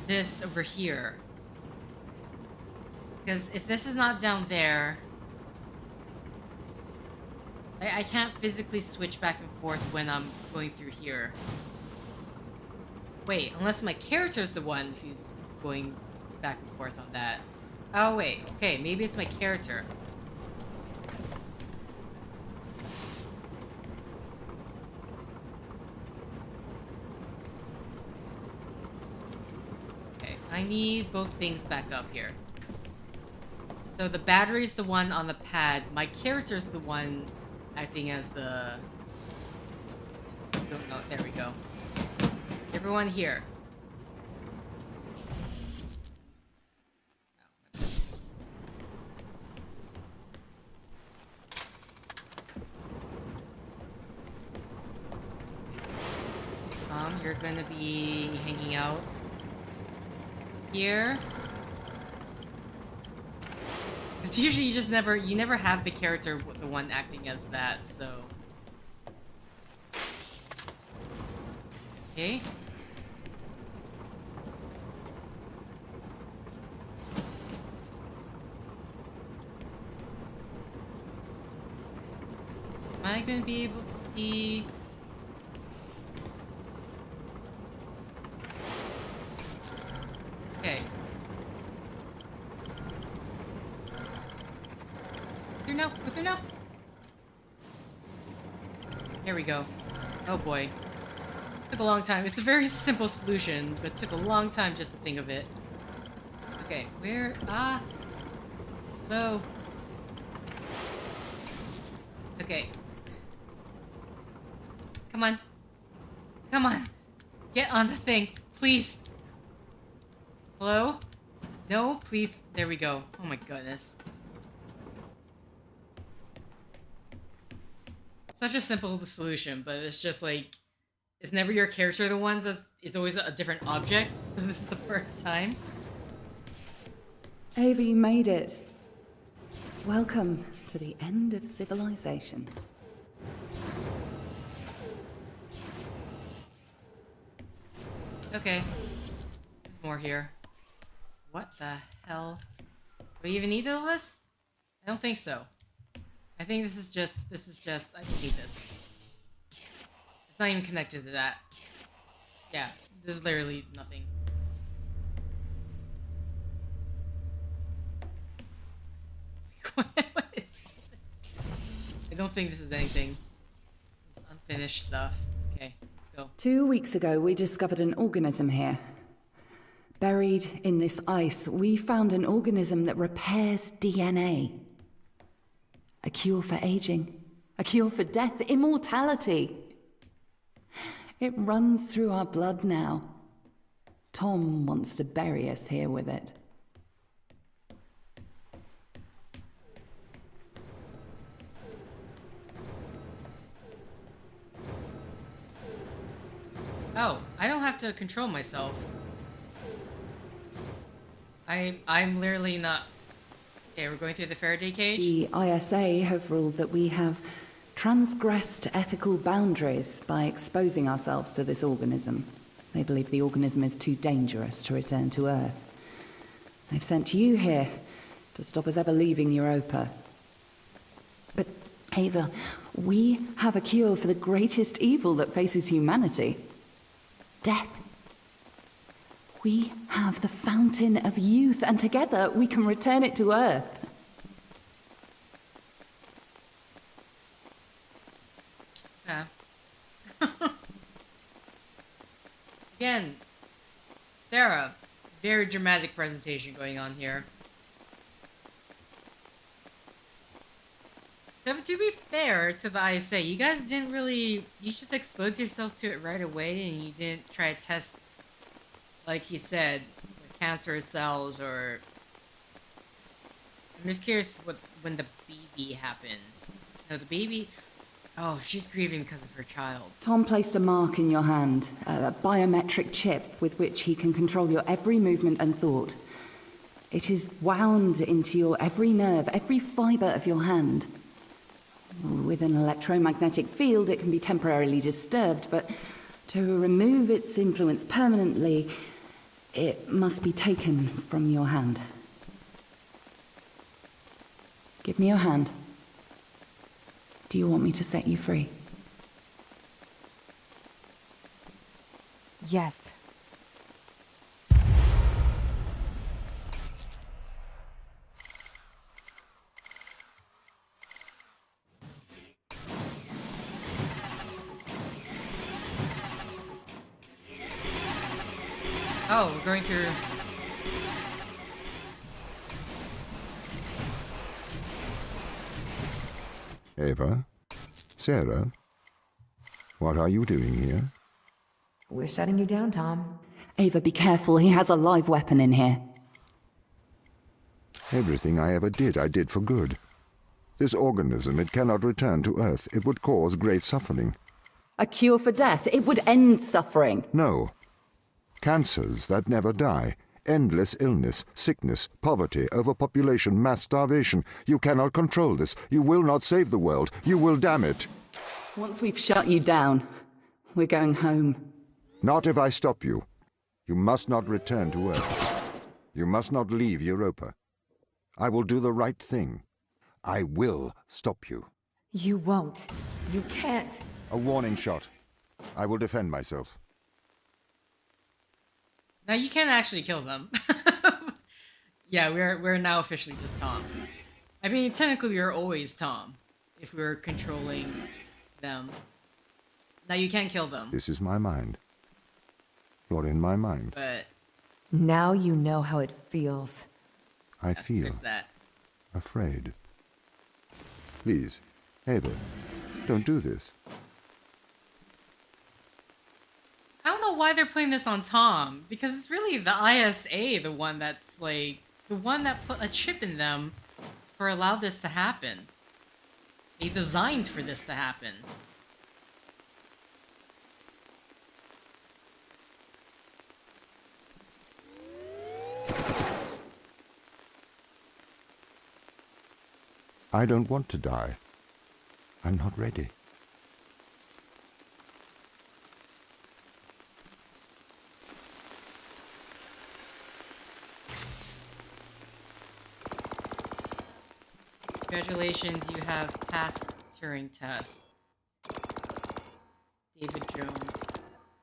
this over here. Because if this is not down there, I can't physically switch back and forth when I'm going through here. Wait, unless my character's the one who's going back and forth on that. Oh wait, okay, maybe it's my character. I need both things back up here. So the battery's the one on the pad. My character's the one acting as the... Oh, there we go. Everyone here. You're gonna be hanging out here. It's usually you never have the character, the one acting as that, so. Okay. Am I gonna be able to see? Okay. With her now. There we go. Oh boy. Took a long time. It's a very simple solution, but it took a long time just to think of it. Okay, where? Ah. Hello. Okay. Come on. Come on. Get on the thing, please. Hello? No, please. There we go. Oh my goodness. Such a simple solution, but it's just like, it's never your character the ones, it's always a different object, so this is the first time. Ava, you made it. Welcome to the end of civilization. Okay. There's more here. What the hell? Do we even need all this? I don't think so. I think this is just, I don't need this. It's not even connected to that. Yeah, this is literally nothing. What is all this? I don't think this is anything. It's unfinished stuff. Okay, let's go. 2 weeks ago, we discovered an organism here. Buried in this ice, we found an organism that repairs DNA. A cure for aging. A cure for death. Immortality. It runs through our blood now. Tom wants to bury us here with it. Oh, I don't have to control myself. I'm literally not... Okay, we're going through the Faraday cage? The ISA have ruled that we have transgressed ethical boundaries by exposing ourselves to this organism. They believe the organism is too dangerous to return to Earth. They've sent you here to stop us ever leaving Europa. But, Ava, we have a cure for the greatest evil that faces humanity. Death. We have the fountain of youth, and together we can return it to Earth. Yeah. Again, Sarah, very dramatic presentation going on here. So, to be fair to the ISA, you guys didn't really... You just exposed yourself to it right away, and you didn't try to test, like he said, with cancerous cells, or... I'm just curious when the baby happened. No, the baby... Oh, she's grieving because of her child. Tom placed a mark in your hand, a biometric chip with which he can control your every movement and thought. It is wound into your every nerve, every fibre of your hand. With an electromagnetic field, it can be temporarily disturbed, but to remove its influence permanently, it must be taken from your hand. Give me your hand. Do you want me to set you free? Yes. Oh, we're going through... Ava? Sarah? What are you doing here? We're shutting you down, Tom. Ava, be careful. He has a live weapon in here. Everything I ever did, I did for good. This organism, it cannot return to Earth. It would cause great suffering. A cure for death. It would end suffering. No. Cancers that never die. Endless illness, sickness, poverty, overpopulation, mass starvation. You cannot control this. You will not save the world. You will damn it. Once we've shut you down, we're going home. Not if I stop you. You must not return to Earth. You must not leave Europa. I will do the right thing. I will stop you. You won't. You can't. A warning shot. I will defend myself. Now you can't actually kill them. Yeah, we're now officially just Tom. I mean, technically we were always Tom, if we were controlling them. Now you can't kill them. This is my mind. You're in my mind. But Now you know how it feels. I feel there's that. afraid. Please, Ava, don't do this. I don't know why they're putting this on Tom, because it's really the ISA, the one that's like, the one that put a chip in them for allow this to happen. They designed for this to happen. I don't want to die. I'm not ready. Congratulations, you have passed the Turing Test. David Jones.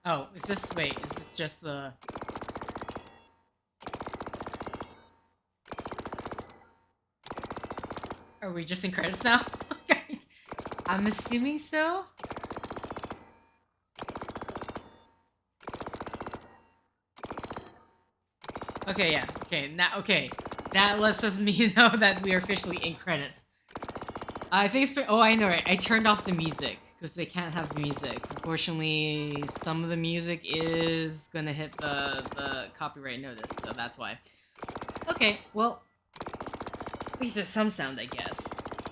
Oh, is this just the... Are we just in credits now? Okay. I'm assuming so. Okay, yeah. Okay, now, okay. That lets us know that we are officially in credits. I think it's oh, I know, right? I turned off the music because they can't have music. Unfortunately, some of the music is gonna hit the copyright notice, so that's why. Okay, well, at least there's some sound, I guess.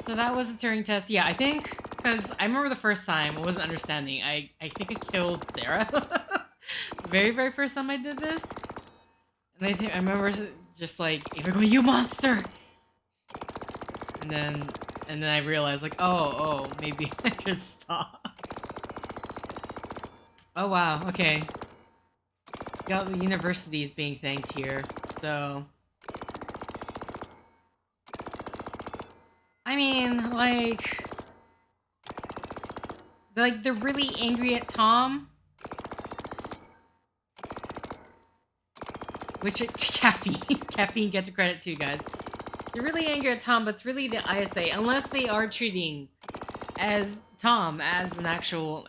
So that was the Turing test. Yeah, I think because I remember the first time I wasn't understanding. I think I killed Sarah. The very first time I did this, and I remember just like Ava going, "You monster!" And then I realized like, oh, maybe I should stop. Oh wow, okay. Got the universities being thanked here, so. I mean, like they're really angry at Tom. Which caffeine gets credit too, guys. They're really angry at Tom, but it's really the ISA, unless they are treating as Tom as an actual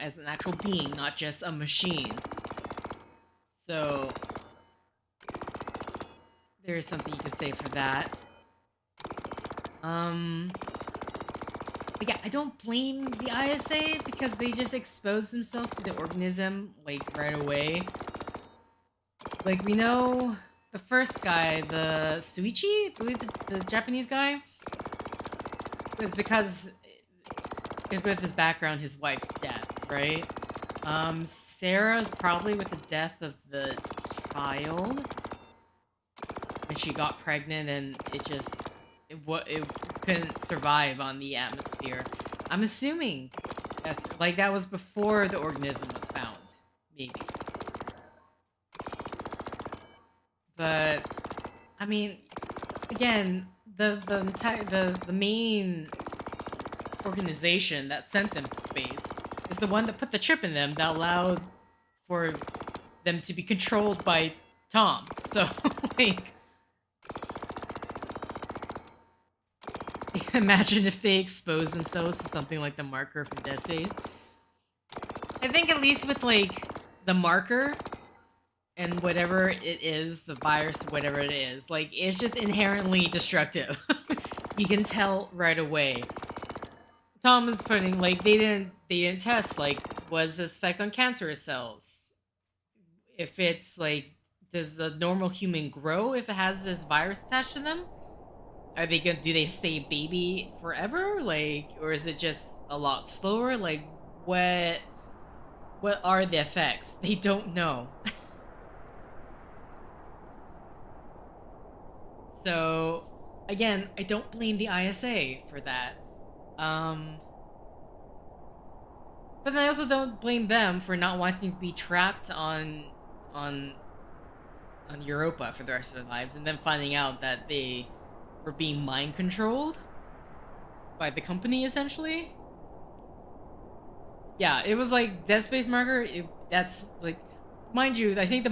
being, not just a machine. So there's something you could say for that. But yeah, I don't blame the ISA because they just expose themselves to the organism like right away. Like we know the first guy, the Suichi, I believe the Japanese guy, was because with his background, his wife's death, right? Sarah's probably with the death of the child when she got pregnant, and it couldn't survive on the atmosphere. I'm assuming that was before the organism was found, maybe. But I mean, again, the main organization that sent them to space is the one that put the chip in them that allowed for them to be controlled by Tom. So, like, imagine if they exposed themselves to something like the marker from Dead Space. I think at least with, like, the marker and whatever it is, the virus, whatever it is, like, it's just inherently destructive. You can tell right away. Tom is putting, like, they didn't test, like, was this effect on cancerous cells? If it's, like, does the normal human grow if it has this virus attached to them? Do they stay baby forever? Like, or is it just a lot slower? Like, what are the effects? They don't know. So, again, I don't blame the ISA for that. But then I also don't blame them for not wanting to be trapped on Europa for the rest of their lives, and then finding out that they were being mind controlled by the company, essentially. Yeah, it was like Dead Space marker. That's like, mind you, I think the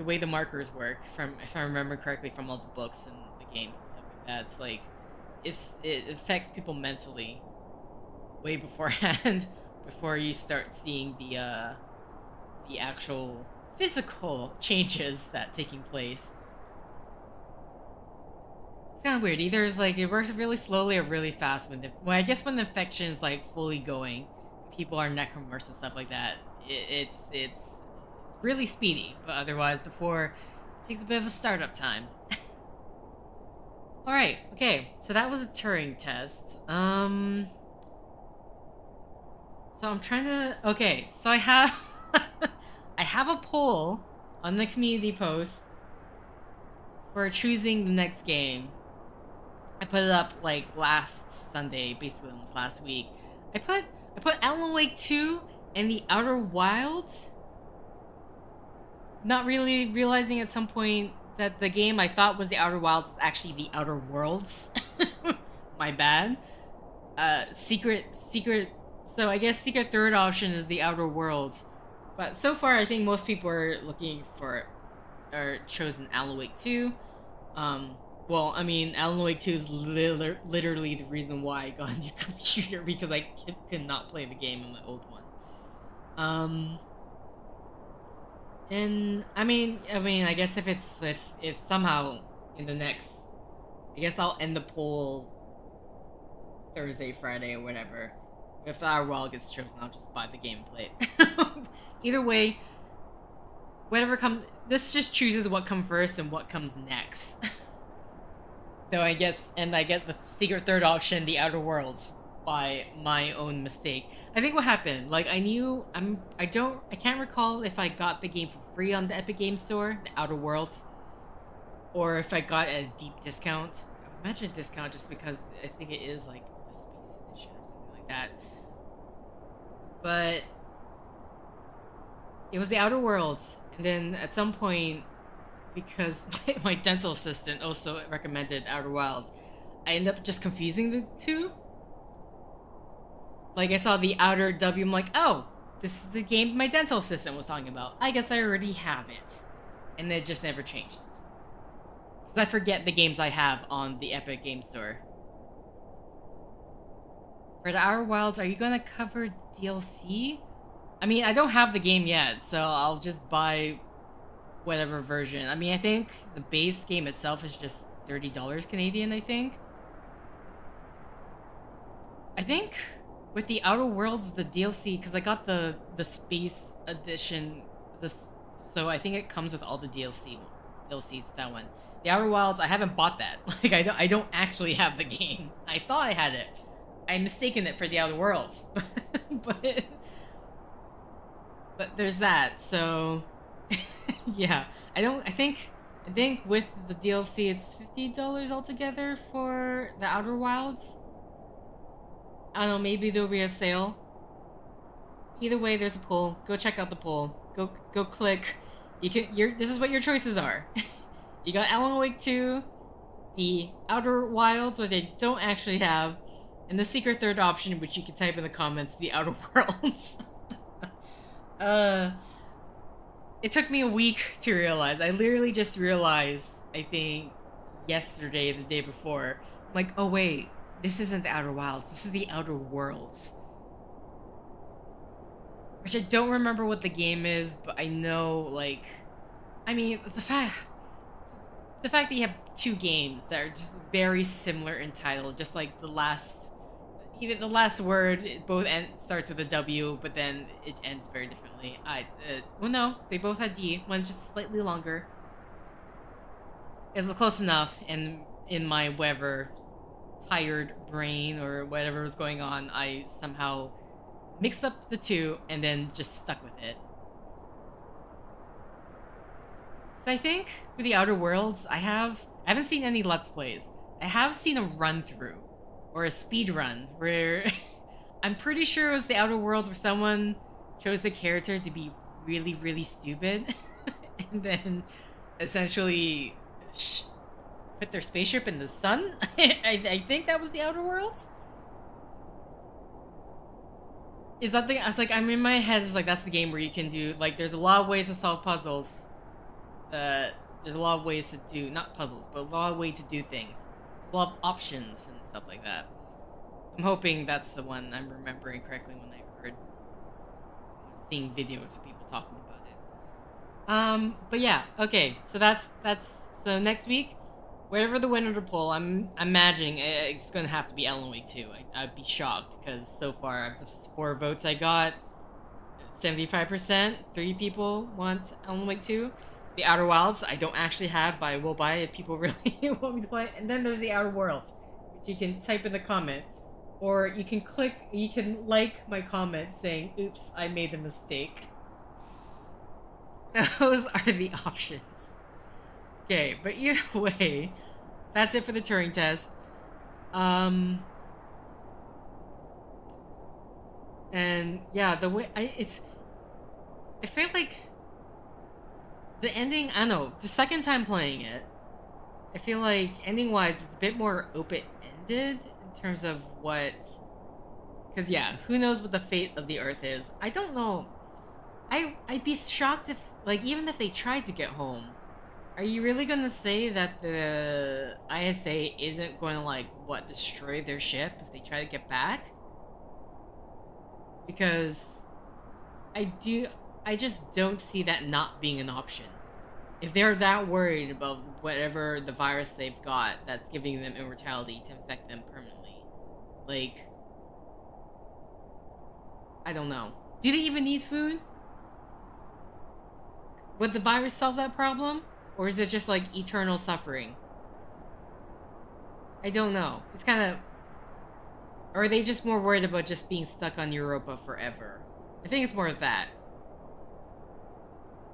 way the markers work, if I remember correctly from all the books and the games and stuff like that, it's like it affects people mentally way beforehand before you start seeing the actual physical changes that taking place. It's kind of weird. Either it's like it works really slowly or really fast I guess when the infection is like fully going, people are necromorphs and stuff like that. It's really speedy, but otherwise before it takes a bit of a startup time. All right, okay. So that was a Turing test. So I'm trying to. Okay, so I have I have a poll on the community post for choosing the next game. I put it up like last Sunday, basically almost last week. I put Alan Wake 2 and the Outer Wilds. Not really realizing at some point that the game I thought was the Outer Wilds is actually the Outer Worlds. My bad. Secret. So I guess secret third option is the Outer Worlds. But so far, I think most people are looking for or chosen Alan Wake 2. Well, I mean, Alan Wake 2 is literally the reason why I got a new computer, because I could not play the game on my old one. And I mean, I guess if somehow in the next, I guess I'll end the poll Thursday, Friday, or whatever. If our world gets chosen, I'll just buy the game and play it. Either way, whatever comes, this just chooses what comes first and what comes next. Though I guess, and I get the secret third option, The Outer Worlds, by my own mistake. I think what happened, like I can't recall if I got the game for free on the Epic Game Store, The Outer Worlds, or if I got a deep discount. I would imagine a discount just because I think it is like the Space Edition or something like that. But it was The Outer Worlds, and then at some point, because my dental assistant also recommended Outer Wilds, I ended up just confusing the two. Like, I saw the Outer W, I'm like, oh, this is the game my dental assistant was talking about. I guess I already have it. And it just never changed. Because I forget the games I have on the Epic Game Store. For the Outer Wilds, are you gonna cover DLC? I mean, I don't have the game yet, so I'll just buy whatever version. I mean, I think the base game itself is just $30 Canadian, I think. I think with the Outer Worlds, the DLC, because I got the Space Edition, so I think it comes with all the DLCs with that one. The Outer Wilds, I haven't bought that. Like, I don't actually have the game. I thought I had it. I mistaken it for the Outer Worlds. but there's that, so yeah. I think with the DLC it's $50 altogether for the Outer Wilds. I don't know, maybe there'll be a sale. Either way, there's a poll. Go check out the poll. Go click. This is what your choices are. You got Alan Wake 2, the Outer Wilds, which I don't actually have, and the secret third option, which you can type in the comments, the Outer Worlds. It took me a week to realize. I literally just realized, I think, yesterday, the day before. I'm like, oh wait, this isn't the Outer Wilds, this is the Outer Worlds. Which I don't remember what the game is, but I know, like, I mean, the fact that you have two games that are just very similar in title, just like even the last word, it both starts with a W, but then it ends very differently. Well, no, they both had D. One's just slightly longer. It was close enough, and in my whatever tired brain or whatever was going on, I somehow mixed up the two and then just stuck with it. So I think with the Outer Worlds, I haven't seen any Let's Plays. I have seen a run through or a speed run where I'm pretty sure it was the Outer Worlds where someone chose the character to be really, really stupid and then essentially put their spaceship in the sun. I think that was the Outer Worlds. Is that the? I was like, I'm in my head. It's like that's the game where you can do like. There's a lot of ways to solve puzzles. There's a lot of ways to do not puzzles, but a lot of ways to do things. There's a lot of options and stuff like that. I'm hoping that's the one I'm remembering correctly when I heard seeing videos of people talking about it. But yeah, okay. So that's so next week. Whatever the winner of the poll, I'm imagining it's gonna have to be Alan Wake 2. I'd be shocked because so far the 4 votes I got, 75%, 3 people want Alan Wake 2. The Outer Wilds I don't actually have, but I will buy if people really want me to play. And then there's the Outer Worlds, which you can type in the comment, or you can like my comment saying, "Oops, I made a mistake." Those are the options. Okay, but either way, that's it for the Turing test. And yeah, the way I feel like the ending, I don't know, the second time playing it, I feel like ending-wise it's a bit more open-ended in terms of what, because yeah, who knows what the fate of the Earth is. I don't know. I'd be shocked if, like, even if they tried to get home, are you really gonna say that the ISA isn't going to, like, what, destroy their ship if they try to get back? Because I just don't see that not being an option. If they're that worried about whatever the virus they've got that's giving them immortality to infect them permanently, Like, I don't know. Do they even need food? Would the virus solve that problem? Or is it just like eternal suffering? I don't know. It's kind of... Or are they just more worried about just being stuck on Europa forever? I think it's more of that.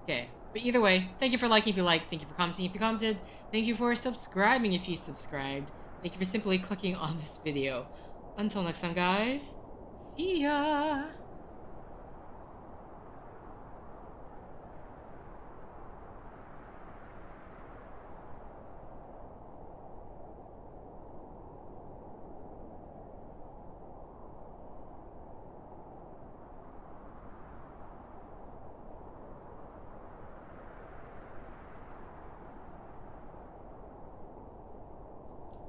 Okay. But either way, thank you for liking if you liked. Thank you for commenting if you commented. Thank you for subscribing if you subscribed. Thank you for simply clicking on this video. Until next time, guys. See ya!